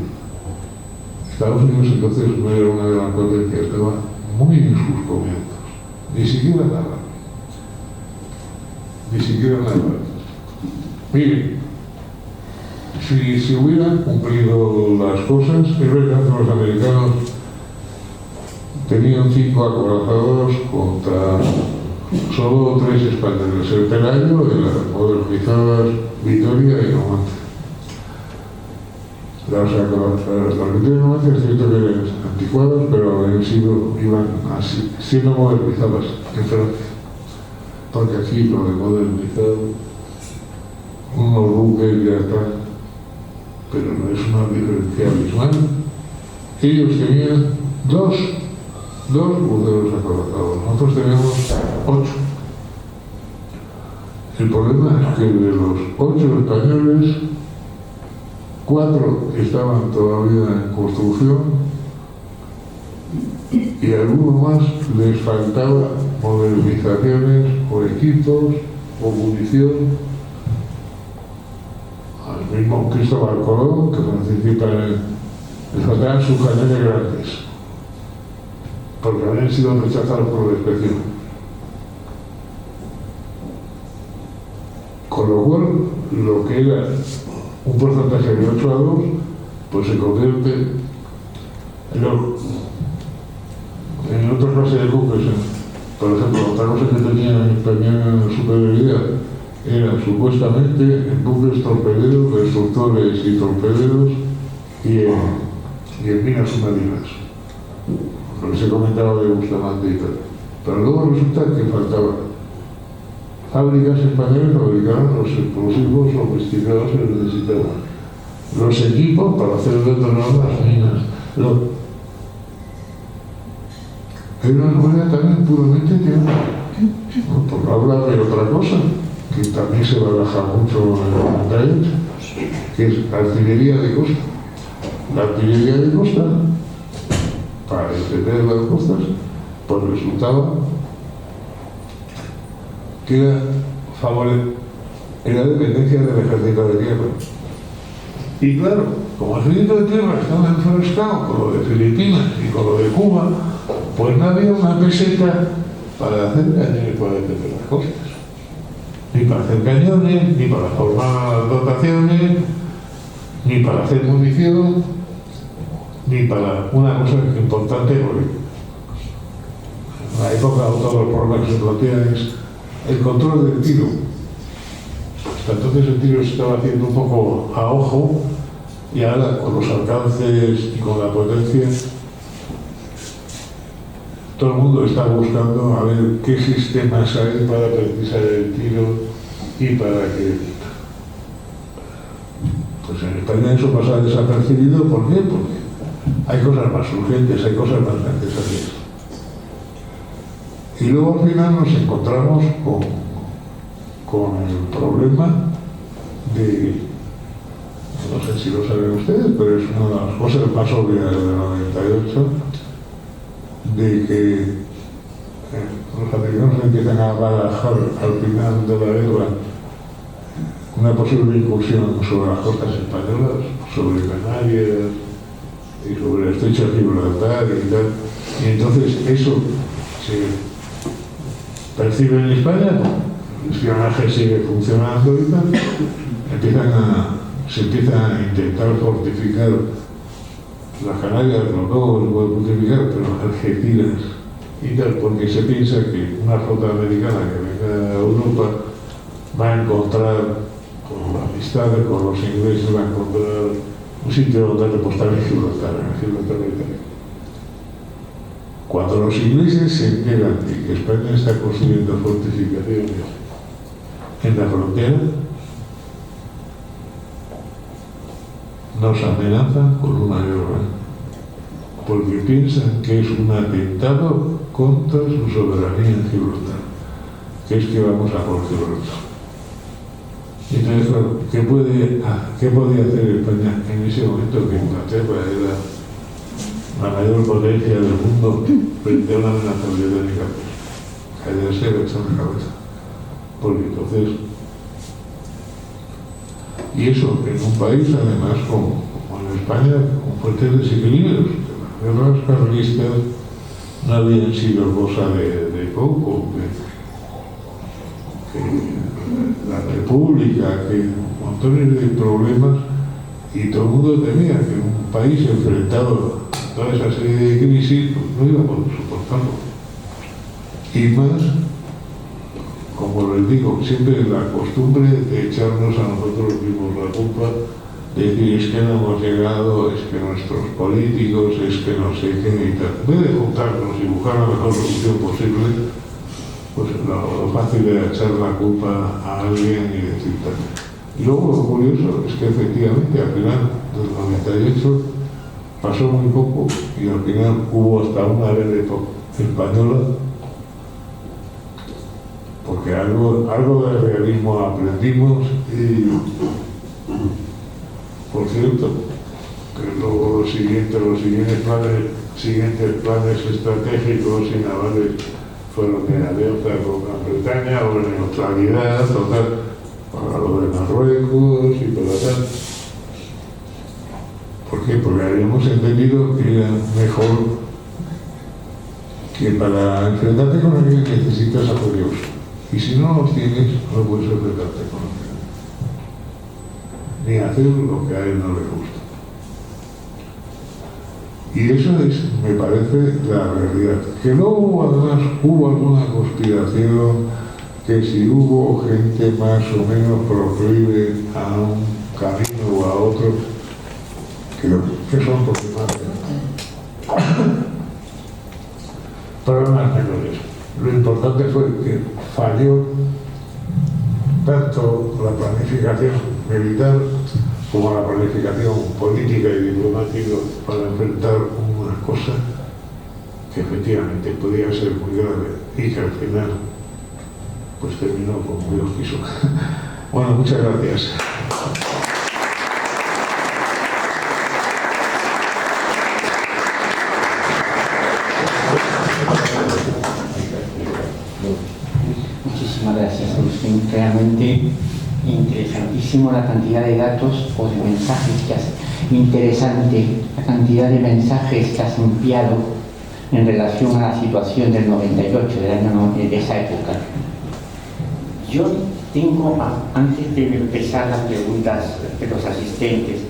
Estados Unidos entonces no era una gran potencia, estaba muy en sus comienzos. Ni siquiera nada. Miren, si hubieran cumplido las cosas, es verdad que los americanos tenían 5 acorazados contra solo 3 españoles, el Pelayo y las modernizadas Vitoria y Numancia. Las Vitoria y Numancia es cierto que eran anticuadas, pero iban así, siendo modernizadas en Francia. Porque aquí lo de modernizado, unos buques ya están, pero no es una diferencia abismal. Ellos tenían 2 buceros acorazados, nosotros tenemos 8. El problema es que de los 8 españoles, 4 estaban todavía en construcción y a algunos más les faltaba modernizaciones o equipos o munición. Al mismo Cristóbal Colón, que participa les faltaban sus cañones grandes, porque habían sido rechazados por la inspección. Con lo cual, lo que era un porcentaje de 8-2, pues se convierte en otra clase de buques. Por ejemplo, otra cosa que tenían superioridad eran supuestamente en buques torpederos, destructores y torpederos y en minas submarinas. Lo que se comentaba de Bustamante y tal. Pero luego resulta que faltaban fábricas españolas fabricaban los explosivos sofisticados que necesitaban, los equipos para hacer detonar las minas. Era también puramente teórico. ¿No? Por hablar de otra cosa, que también se baraja mucho en el 98, que es la artillería de costa. La artillería de costa, para defender las costas, pues resultaba que era dependencia del ejército de tierra. Y claro, como el ejército de tierra estaba enfrascado con lo de Filipinas y con lo de Cuba, pues no había una peseta para hacer cañones para defender las costas. Ni para hacer cañones, ni para formar las dotaciones, ni para hacer munición, ni para una cosa importante, porque en la época todos los problemas que se plantean es el control del tiro. Hasta entonces el tiro se estaba haciendo un poco a ojo, y ahora con los alcances y con la potencia, todo el mundo está buscando a ver qué sistemas hay para precisar el tiro y para que... Pues en España eso pasa desapercibido. ¿Por qué? Porque hay cosas más urgentes, hay cosas más necesarias. Y luego al final nos encontramos con el problema de, no sé si lo saben ustedes, pero es una de las cosas más obvias del 98, de que los americanos empiezan a barajar al final de la guerra una posible incursión sobre las costas españolas, sobre Canarias y sobre el estrecho de Gibraltar y tal. Y entonces eso se percibe en España, el espionaje sigue funcionando y tal, se empieza a intentar fortificar las Canarias, no se puede fortificar, pero Algeciras y tal, porque se piensa que una flota americana que venga a Europa va a encontrar, con la amistad con los ingleses, va a encontrar un sitio donde repostar en Gibraltar, británico. Cuando los ingleses se enteran de que España está construyendo fortificaciones en la frontera, nos amenazan con una guerra, porque piensan que es un atentado contra su soberanía en Gibraltar, que es que vamos a por Gibraltar. Entonces, claro, ¿qué podía hacer España en ese momento? Que Inglaterra era la mayor potencia del mundo frente a una amenaza británica. Callarse, echar la cabeza. Porque entonces... Y eso en un país, además, como en España, con fuertes desequilibrios. Las guerras carlistas no habían sido cosa de poco. Que la República, que montones de problemas, y todo el mundo temía que un país enfrentado a toda esa serie de crisis pues, no iba a poder soportarlo. Y más, como les digo, siempre la costumbre de echarnos a nosotros mismos la culpa, de decir es que no hemos llegado, es que nuestros políticos, es que no sé qué y tal. En vez de juntarnos y buscar la mejor solución posible, pues lo fácil era echar la culpa a alguien y decir tal. Y luego lo curioso es que efectivamente al final del 98 pasó muy poco y al final hubo hasta una red española, porque algo de realismo aprendimos. Y por cierto, que luego los siguientes planes estratégicos y navales fueron de alianza con Gran Bretaña o de neutralidad total para lo de Marruecos y para tal. ¿Por qué? Porque habíamos entendido que era mejor que para enfrentarte con alguien necesitas apoyos. Y si no los tienes, no puedes enfrentarte con él. Ni hacer lo que a él no le gusta. Y eso es, me parece, la realidad. Que luego, además, hubo alguna conspiración, que si hubo gente más o menos proclive a un camino o a otro, que son problemas menores. Lo importante fue que falló tanto la planificación militar como la planificación política y diplomática para enfrentar una cosa que efectivamente podía ser muy grave y que al final pues terminó como Dios quiso. Bueno, muchas gracias. Muchísimas gracias, Agustín. Realmente interesantísimo la cantidad de datos o de mensajes que has... Interesante la cantidad de mensajes que has enviado en relación a la situación del 98, de esa época. Yo tengo, antes de empezar las preguntas de los asistentes,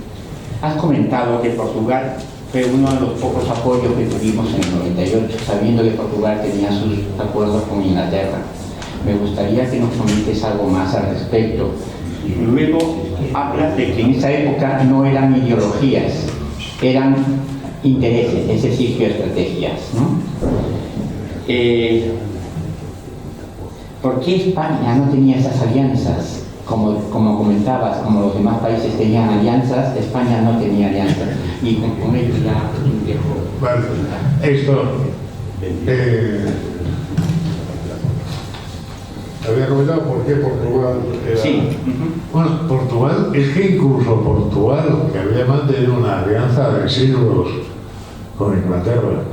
has comentado que Portugal fue uno de los pocos apoyos que tuvimos en el 98, sabiendo que Portugal tenía sus acuerdos con Inglaterra. Me gustaría que nos comentes algo más al respecto Luego habla de que en esa época no eran ideologías, eran intereses, es decir, geoestrategias, ¿no? ¿Por qué España no tenía esas alianzas? Como comentabas, como los demás países tenían alianzas, España no tenía alianzas. Y con ello ya dejo. Vale, esto. Había comentado por qué Portugal era... Sí. Bueno, Portugal, es que incluso Portugal, que había mantenido una alianza de siglos con Inglaterra,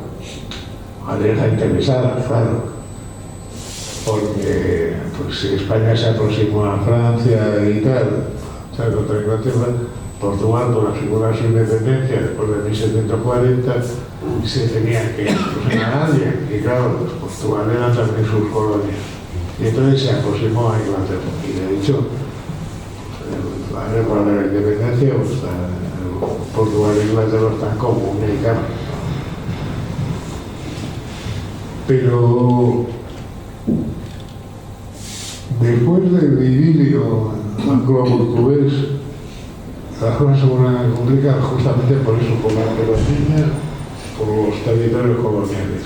alianza interesada, claro, porque pues, si España se aproximó a Francia y tal, o sea, contra Inglaterra, Portugal, por asegurar su independencia después de 1740, se tenía que aproximar a alguien, y claro, pues, Portugal eran también sus colonias. Y entonces se aproximó a Inglaterra. Y de hecho, la guerra de la independencia, pues, Portugal e Inglaterra están como americanos. Pero después del idilio anglo-portugués, las cosas se vuelven a complicar justamente por eso, por la peronismo, por los territorios coloniales.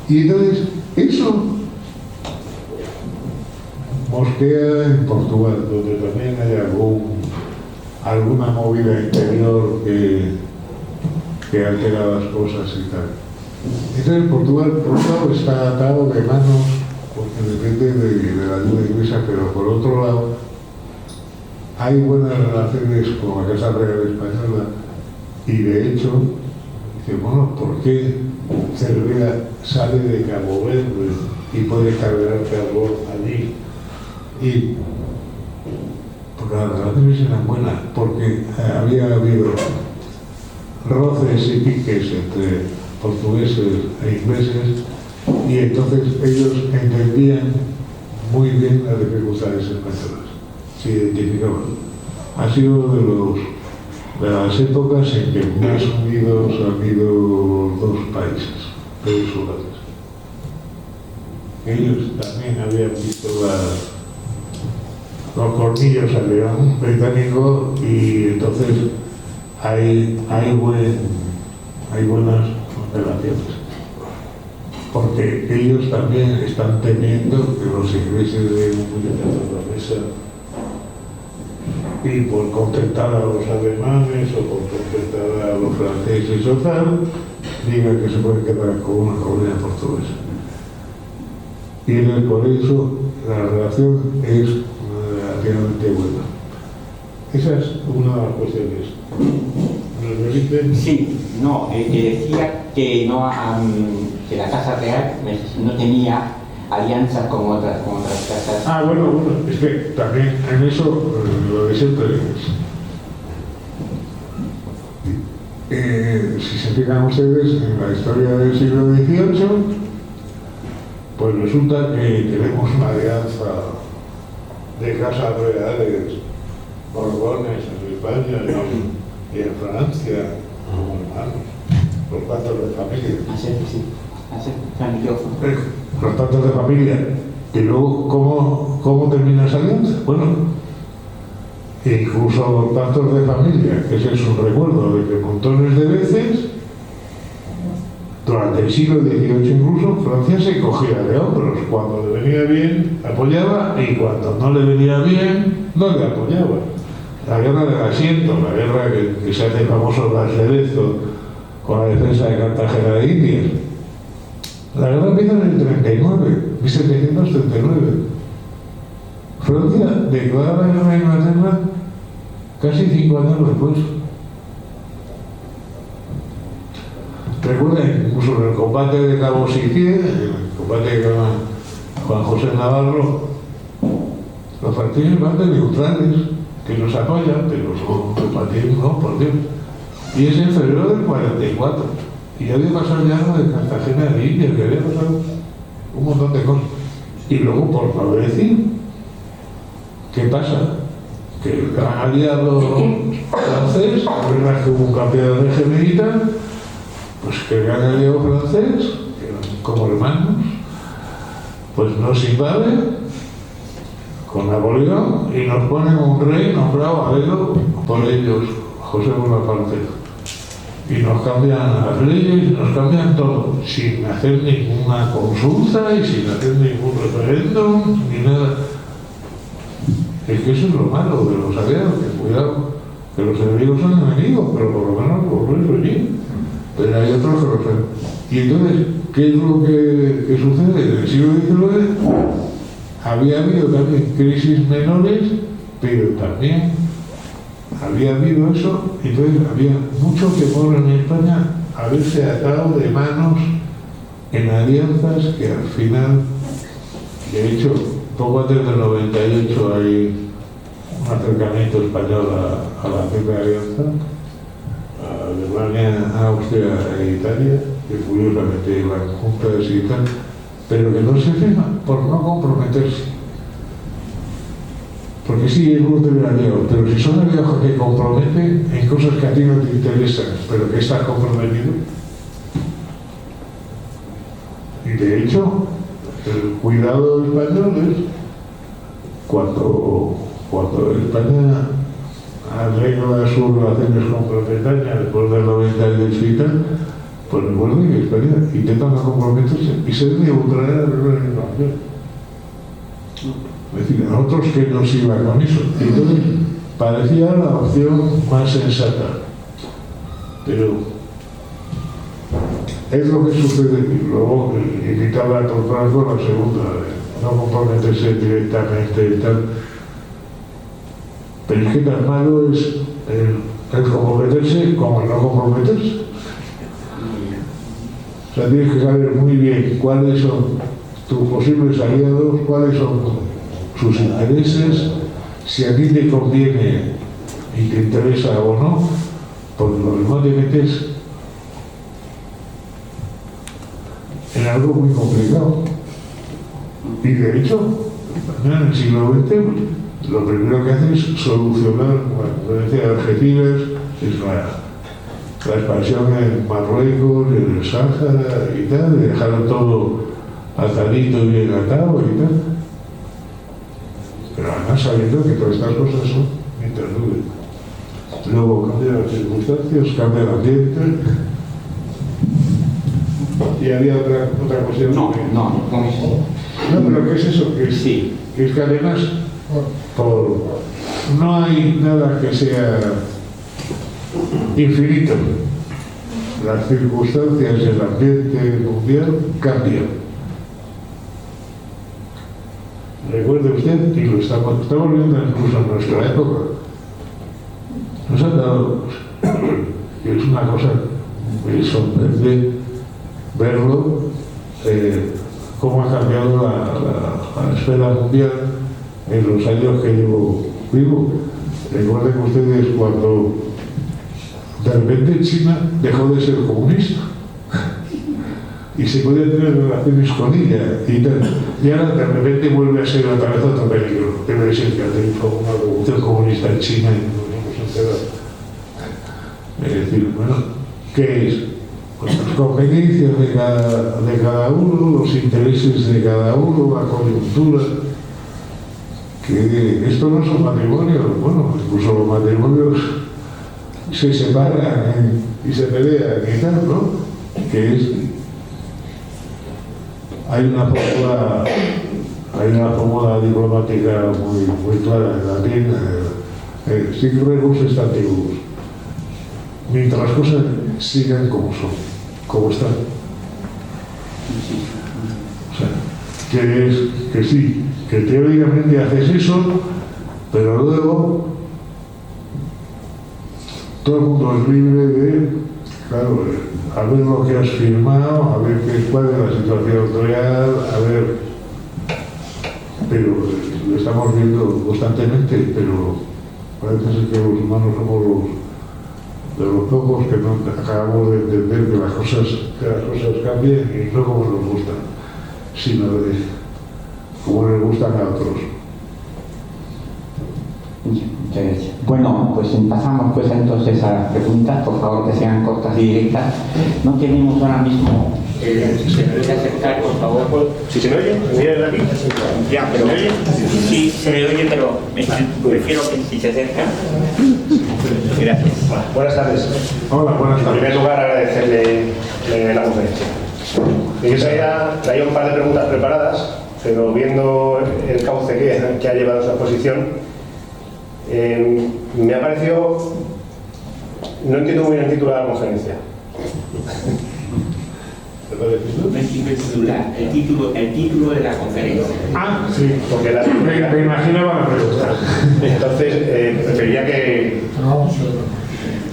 Y entonces, eso mosquea en Portugal, donde también hay alguna movida interior que altera las cosas y tal. Entonces Portugal, por un lado, está atado de manos, porque depende de la ayuda inglesa, pero por otro lado, hay buenas relaciones con la Casa Real Española, y de hecho, dice, bueno, ¿por qué Cervera sale de Cabo Verde y puede cargar carbón allí? Y porque las relaciones eran buenas, porque había habido roces y piques entre portugueses e ingleses, y entonces ellos entendían muy bien las dificultades españolas, se identificaban. Ha sido de las épocas en que más unidos han habido los dos países peninsulares. Ellos también habían visto los colmillos al león británico, y entonces hay buenas relaciones, porque ellos también están temiendo que los ingleses den un puñetazo a la mesa y por contentar a los alemanes o por contentar a los franceses o tal, digan que se pueden quedar con una colonia portuguesa. Y entonces por eso la relación es relativamente buena. Esa es una de las cuestiones. ¿Nos lo dicen? Sí, no, que decía que, no, que la Casa Real no tenía alianzas con otras casas. Ah, bueno, es que también en eso lo de siempre si se fijan ustedes en la historia del siglo XVIII, pues resulta que tenemos una alianza de casas reales, Borbones en España y en Francia, como hermanos, los pactos de familia. Los pactos de familia. Y luego, ¿cómo termina esa alianza? Bueno, incluso los pactos de familia, que ese es un recuerdo de que montones de veces, durante el siglo XVIII incluso, Francia se cogía de hombros. Cuando le venía bien, apoyaba, y cuando no le venía bien, no le apoyaba. La guerra del asiento, la guerra que se hace famoso en el Cerezo con la defensa de Cartagena de Indias. La guerra empieza en el 39, 1739. Francia declara la guerra a Inglaterra casi 5 años después. Recuerden, incluso en el combate de Cabo Siquier, el combate que gana Juan José Navarro, los franceses van de neutrales, que nos apoyan, pero no combatimos, no, por Dios. Y es en febrero del 44. Y ya había pasado ya lo de Cartagena de Indias, que había pasado un montón de cosas. Y luego, por no decir, ¿qué pasa? Que el gran aliado francés, la verdad que hubo un cambio de régimen y tal, pues que el gran aliado francés, que eran como hermanos, pues nos invade con Napoleón y nos ponen un rey nombrado a dedo por ellos, José Bonaparte. Y nos cambian las leyes, nos cambian todo, sin hacer ninguna consulta y sin hacer ningún referéndum, ni nada. Es que eso es lo malo de los aliados, que cuidado, que los enemigos son enemigos, pero por lo menos los ves venir. Pero hay otros que los ven. Y entonces, ¿qué es lo que sucede? En el siglo XIX había habido también crisis menores, pero también había habido eso, y entonces había mucho temor en España a haberse atado de manos en alianzas que al final, de hecho, poco antes del 98 hay un acercamiento español a la propia alianza, a Alemania, Austria e Italia, que curiosamente iban juntas y tal, pero que no se firma por no comprometerse. Porque sí, es muy tener aliados, pero si son aliados que comprometen en cosas que a ti no te interesan, pero que estás comprometido. Y de hecho, el cuidado español es cuando España arregla sus relaciones con Gran Bretaña después del 98 y tal, pues recuerden que España intenta no comprometerse y ser neutral en la relación. Es decir, a nosotros que nos iba con eso. Entonces, parecía la opción más sensata. Pero es lo que sucede. Y luego, invitaba a tocar con la segunda, no comprometerse directamente y tal. Pero es que tan malo es el comprometerse como el no comprometerse. O sea, tienes que saber muy bien cuáles son tus posibles aliados, cuáles son sus intereses, si a ti te conviene y te interesa o no, porque lo mismo te metes en algo muy complicado. Y de hecho, en el siglo XX, lo primero que hace es solucionar, como decía Algeciras, es la expansión en Marruecos, en el Sáhara y tal, y dejaron todo atadito y bien atado y tal. Pero además sabiendo que todas estas cosas son mientras duren. Luego cambian las circunstancias, cambia el ambiente. Y había otra cuestión. No, pero ¿qué es eso? Que es que además no hay nada que sea infinito. Las circunstancias y el ambiente mundial cambian. Recuerde usted, y lo estamos viendo incluso en nuestra época, nos han dado, que es una cosa sorprendente verlo, cómo ha cambiado la esfera mundial en los años que llevo vivo. Recuerden ustedes cuando de repente China dejó de ser comunista y se podía tener relaciones con ella y tal. Y ahora de repente vuelve a ser otra vez otro peligro. Debe ser que ha tenido una revolución comunista en China y no nos hemos enterado. Es decir, bueno, ¿qué es? Pues las conveniencias de cada uno, los intereses de cada uno, la coyuntura. Que esto no son matrimonios, bueno, incluso los matrimonios se separan y se pelean y tal, ¿no? Que es... Hay una fórmula diplomática muy clara en latín, sic rebus est antibus. Mientras las cosas sigan como son, como están. O sea, que sí, que teóricamente haces eso, pero luego todo el mundo es libre de, claro, a ver lo que has firmado, a ver cuál es la situación real, a ver, pero lo estamos viendo constantemente, pero parece ser que los humanos somos de los pocos que no acabamos de entender que las cosas cambien y no como nos gustan, sino de como les gustan a otros. Muchas gracias. Bueno, pues pasamos pues entonces a las preguntas, por favor que sean cortas y directas. No tenemos ahora mismo ¿Se me puede acercar, por favor? ¿Si se me oye? ¿Me oye de aquí? Ya, pero ¿Me oye? sí, se le oye, pero prefiero que si se acerca. Gracias. Buenas tardes. Hola, buenas En tardes. primer lugar, agradecerle la conferencia. Yo traía un par de preguntas preparadas, pero viendo el cauce que ha llevado su exposición, me ha parecido... No entiendo muy bien el título de la conferencia. No entiendo el título de la conferencia. Ah, sí. Porque Me imaginaba la pregunta. entonces, preferiría que...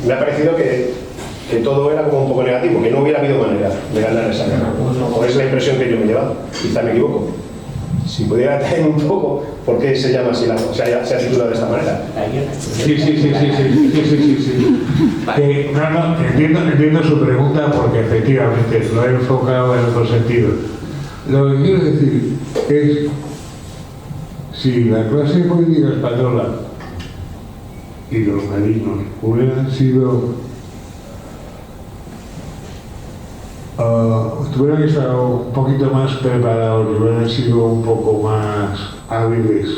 Me ha parecido que todo era como un poco negativo, que no hubiera habido manera de ganar esa guerra. O es la impresión que yo me he llevado. Quizá me equivoco. Si pudiera traer un poco por qué se llama así, se ha titulado de esta manera. Sí. Entiendo su pregunta porque efectivamente lo he enfocado en otro sentido. Lo que quiero decir es, si la clase política española y los marinos hubieran sido tuvieran estado un poquito más preparados y hubieran sido un poco más hábiles,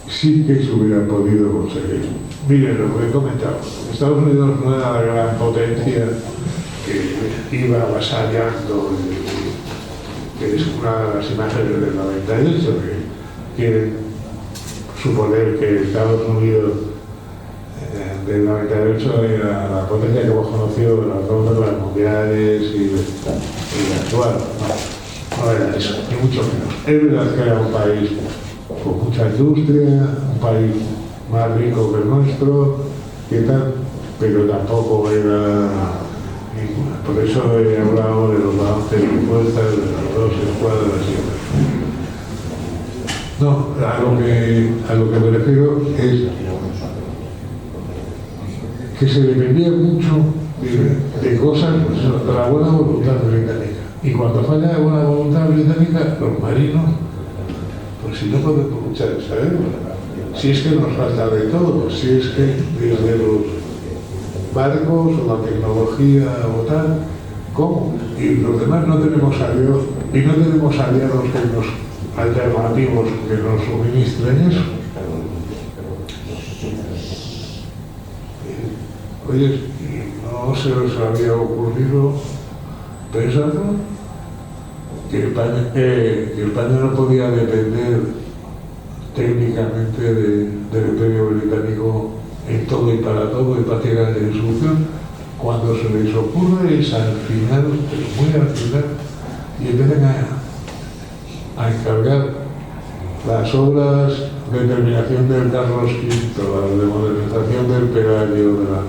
sí que se hubieran podido conseguir. Miren lo que he comentado. Estados Unidos no era la gran potencia que iba avasallando, que es una de las imágenes del 98, que quieren suponer que Estados Unidos del 98 era la potencia que hemos conocido de las dos guerras mundiales y la actual. No era eso, ni mucho menos. Es verdad que era un país con mucha industria, un país más rico que el nuestro, que tal, pero tampoco era ninguna. Por eso he hablado de los balances de fuerzas de las dos escuadras y no, a lo que me refiero es que se dependía mucho de cosas, pues, de la buena voluntad británica. Y cuando falla la buena voluntad británica, los marinos, pues si no podemos luchar, ¿sabes? Si es que nos falta de todo, si es que desde los barcos o la tecnología o tal, ¿cómo? Y los demás no tenemos aliados, y no tenemos aliados alternativos que nos suministren eso. Oye, ¿no se os había ocurrido pensarlo? Que España no podía depender técnicamente del Imperio Británico en todo y para todo y prácticamente en solución. Cuando se les ocurre es al final, pero muy al final, y empiezan a encargar las obras de terminación del Carlos V, la de modernización del Pelayo de la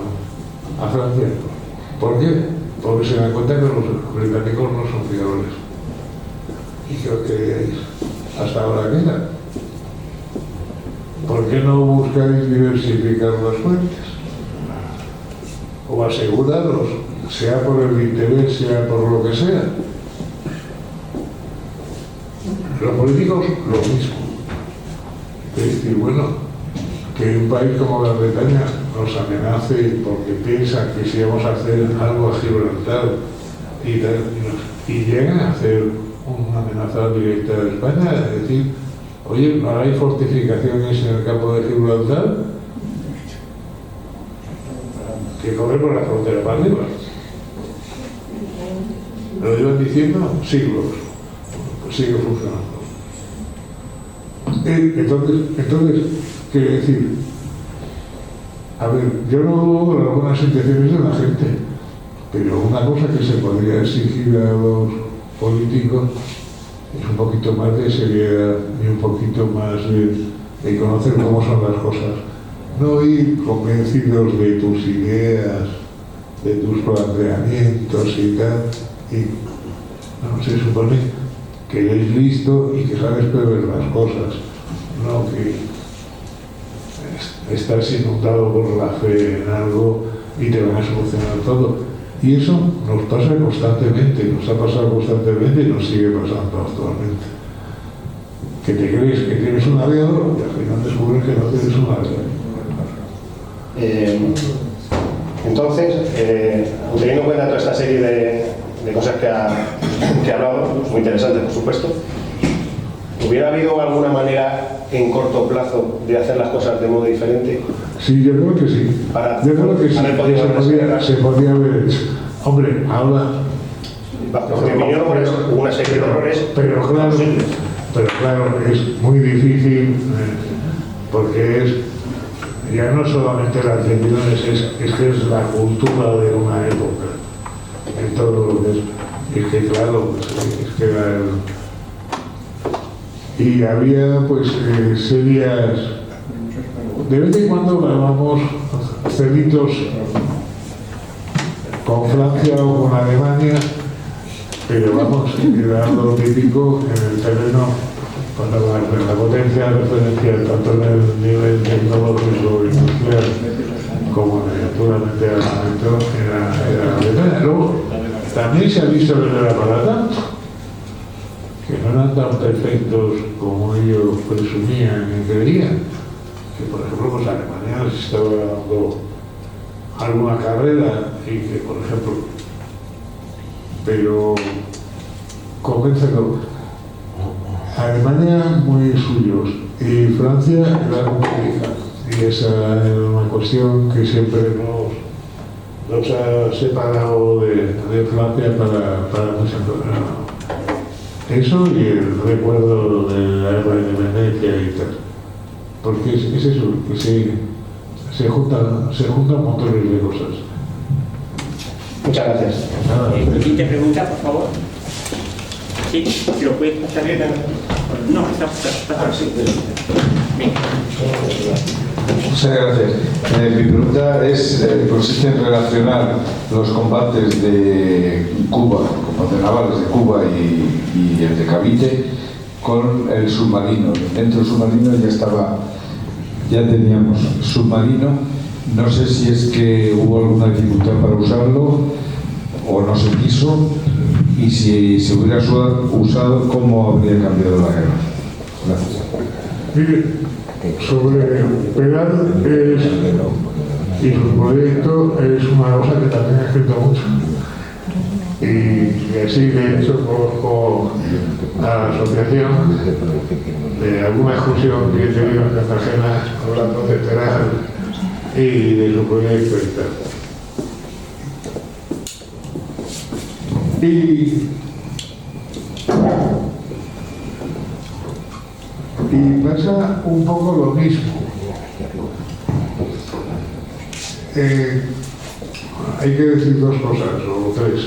a Francia. ¿Por qué? Porque se dan cuenta que los británicos no son fiables. ¿Y qué os creéis? ¿Hasta ahora qué era? ¿Por qué no buscáis diversificar las fuentes? O aseguraros, sea por el interés, sea por lo que sea. Los políticos, lo mismo. Es decir, bueno, que un país como Gran Bretaña nos amenace porque piensa que si vamos a hacer algo a Gibraltar y tal, y llegan a hacer una amenaza directa a España, es decir, oye, ¿no hay fortificaciones en el campo de Gibraltar? Que corren por la frontera para arriba. Lo llevan diciendo siglos, pues sigue funcionando. Entonces, quiero decir, a ver, yo no dudo de las buenas intenciones de la gente, pero una cosa que se podría exigir a los políticos es un poquito más de seriedad y un poquito más de conocer cómo son las cosas. No ir convencidos de tus ideas, de tus planteamientos y tal, y no, se supone que eres listo y que sabes prever las cosas, no que estás inundado por la fe en algo y te van a solucionar todo. Y eso nos pasa constantemente, nos ha pasado constantemente y nos sigue pasando actualmente. Que te crees que tienes un aliado y al final descubres que no tienes un aliado. Entonces, teniendo en cuenta toda esta serie de cosas que ha hablado, pues muy interesante, por supuesto, ¿hubiera habido alguna manera en corto plazo de hacer las cosas de modo diferente? Sí, yo creo que sí. Yo creo que sí, se podía haber hecho. Hombre, ahora... Bajo mi opinión, hubo una serie de errores. Pero claro, es muy difícil porque es ya no solamente las reuniones, es que es la cultura de una época en todo lo que es que claro, es que era y había pues serias, de vez en cuando grabamos celitos con Francia o con Alemania, pero vamos, era lo típico en el terreno, cuando la potencia referencial tanto en el nivel tecnológico industrial como naturalmente el armamento era Alemania. Luego también se ha visto en el aparato que no eran tan perfectos como ellos presumían y creían, que por ejemplo pues Alemania les estaba dando alguna carrera y que por ejemplo, pero convéncelo, Alemania muy suyos y Francia era complicada, y esa era una cuestión que siempre nos ha separado de Francia para muchas cosas. Eso y el recuerdo de la guerra de Independencia y tal, porque es eso, que se juntan montones de cosas. Muchas gracias. Siguiente pregunta, por favor. Sí, si lo puedes pasar. No, está así. Muchas gracias. Mi pregunta consiste en relacionar los combates de Cuba, combates navales de Cuba y el de Cavite, con el submarino. Dentro del submarino ya teníamos submarino. No sé si es que hubo alguna dificultad para usarlo o no se quiso, y si se hubiera usado, ¿cómo habría cambiado la guerra? Gracias. Mire, sobre Peral y su proyecto es una cosa que también he escrito mucho. Y así, de hecho, conozco a la asociación de alguna excursión que he tenido en Cartagena hablando de Peral y de su proyecto y tal. Y pasa un poco lo mismo. Hay que decir dos cosas, o tres.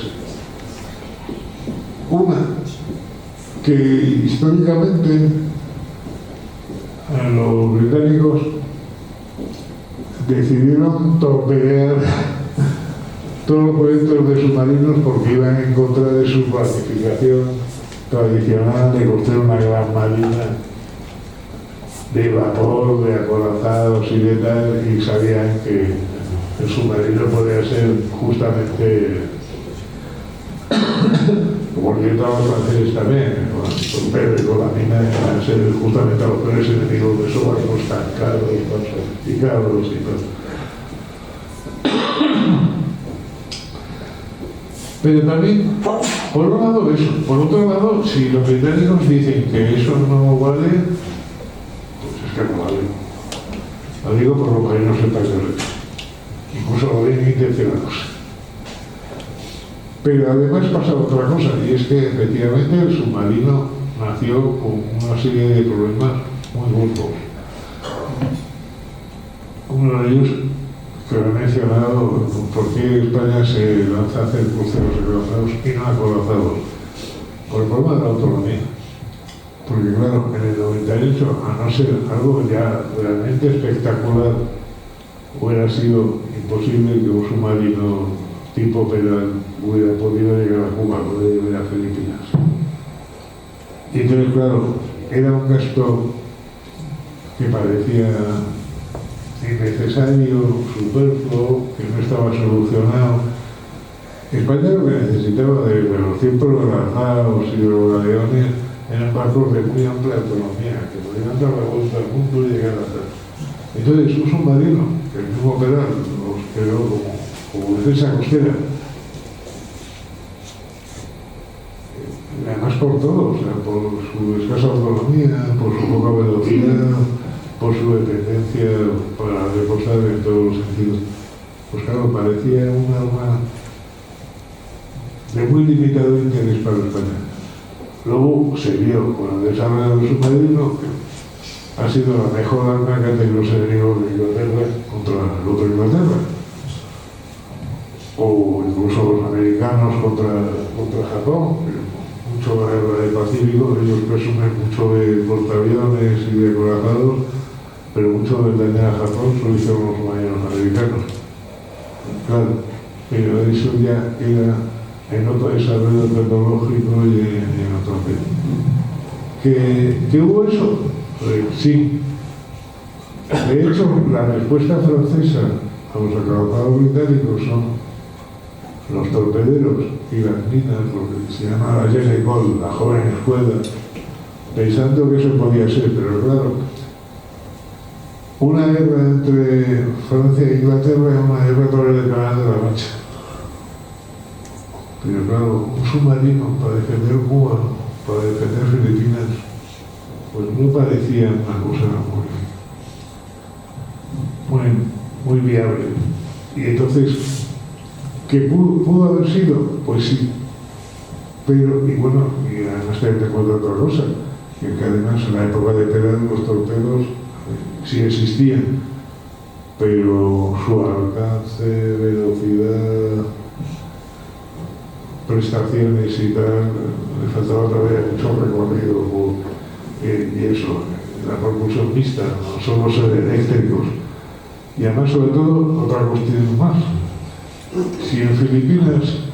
Una, que históricamente los británicos decidieron torpedear todos los proyectos de submarinos porque iban en contra de su planificación tradicional de construir una gran marina de vapor, de acorazados y de tal, y sabían que el submarino podía ser justamente, como le a los franceses también, con Pedro y con la mina, iban a ser justamente a los peores enemigos de esos barcos tan caros, tan sofisticados y tal. Pero también, por un lado eso, por otro lado, si los británicos dicen que eso no vale, pues es que no vale. Lo digo por lo que no sepa que incluso lo ven intencionados. Pero además pasa otra cosa, y es que efectivamente el submarino nació con una serie de problemas muy burdos. Uno de ellos, que lo he mencionado, por qué España se lanza a hacer cruceros acorazados y no acorazados, por el problema de la autonomía. Porque claro, en el 98, a no ser algo ya realmente espectacular, hubiera sido imposible que un submarino tipo Peral hubiera podido llegar a Cuba, hubiera llegar a Filipinas. Y entonces, claro, era un gasto que parecía innecesario, superfluo, que no estaba solucionado. España lo que necesitaba de los tiempos lanzados y de los galeones eran barcos de muy amplia autonomía, que podían dar la vuelta al mundo y llegar a tal. Entonces, un submarino, que el mismo Peral los creó como como defensa costera. Además por todo, o sea, por su escasa autonomía, por su poca velocidad, por su dependencia para reposar en todos los sentidos. Pues claro, parecía un arma de muy limitado interés para España. Luego se vio con el desarrollo del submarino que ha sido la mejor arma que han tenido los enemigos de Inglaterra contra el otro Inglaterra. O incluso los americanos contra Japón. Mucho la guerra del Pacífico, ellos presumen mucho de portaaviones y de acorazados, pero mucho del daño a Japón lo hicieron los marinos americanos. Claro, pero eso ya queda en otro desarrollo tecnológico y en otro tema. ¿Que hubo eso? Pues sí. De hecho, la respuesta francesa a los acorazados británicos son los torpederos y las minas, lo que se llama la jeune école, la joven escuela, pensando que eso podía ser, pero claro, una guerra entre Francia e Inglaterra es una guerra por el Canal de la Mancha. Pero claro, un submarino para defender Cuba, para defender Filipinas, pues no parecía una cosa muy viable. Y entonces, ¿que pudo haber sido? Pues sí. Pero, y bueno, y además te recuerdo otra cosa, que además en la época de Perón los torpedos sí existían, pero su alcance, velocidad, prestaciones y tal, le faltaba todavía mucho recorrido y eso, la propulsión mixta, no solo ser eléctricos. Y además, sobre todo, otra cuestión más. Si en Filipinas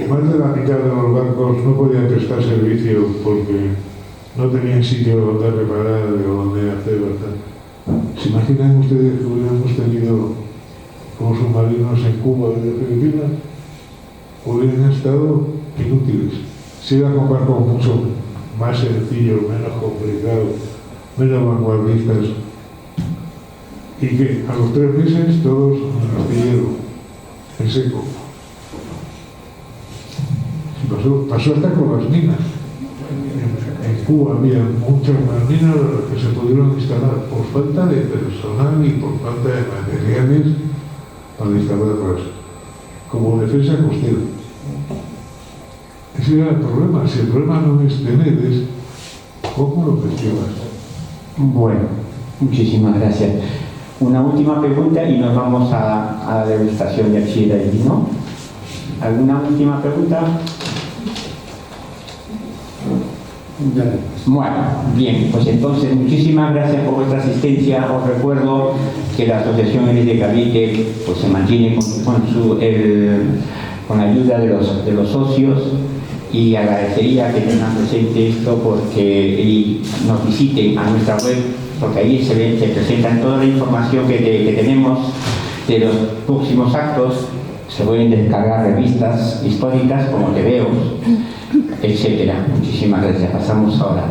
más de la mitad de los barcos no podían prestar servicio porque no tenían sitio donde reparar o donde hacer, ¿verdad? ¿Se imaginan ustedes que hubiéramos tenido como submarinos en Cuba y en Filipinas? Hubieran estado inútiles. Se iban con barcos mucho más sencillos, menos complicados, menos vanguardistas. Y que a los 3 meses todos en el astillero, en seco. Pasó hasta con las minas. En Cuba había muchas más minas que se pudieron instalar por falta de personal y por falta de materiales para instalarlas, como defensa costera. Ese era el problema. Si el problema no es tener, es cómo lo gestionas. Bueno, muchísimas gracias. Una última pregunta y nos vamos a la degustación de Achira y vino. ¿Alguna última pregunta? Bueno, bien, pues entonces muchísimas gracias por vuestra asistencia. Os recuerdo que la Asociación Eres de Cavite pues, se mantiene con la ayuda de los socios y agradecería que tengan presente esto y nos visiten a nuestra web, porque ahí se presentan toda la información que tenemos de los próximos actos. Se pueden descargar revistas históricas como TVOs, etcétera. Muchísimas gracias. Pasamos ahora.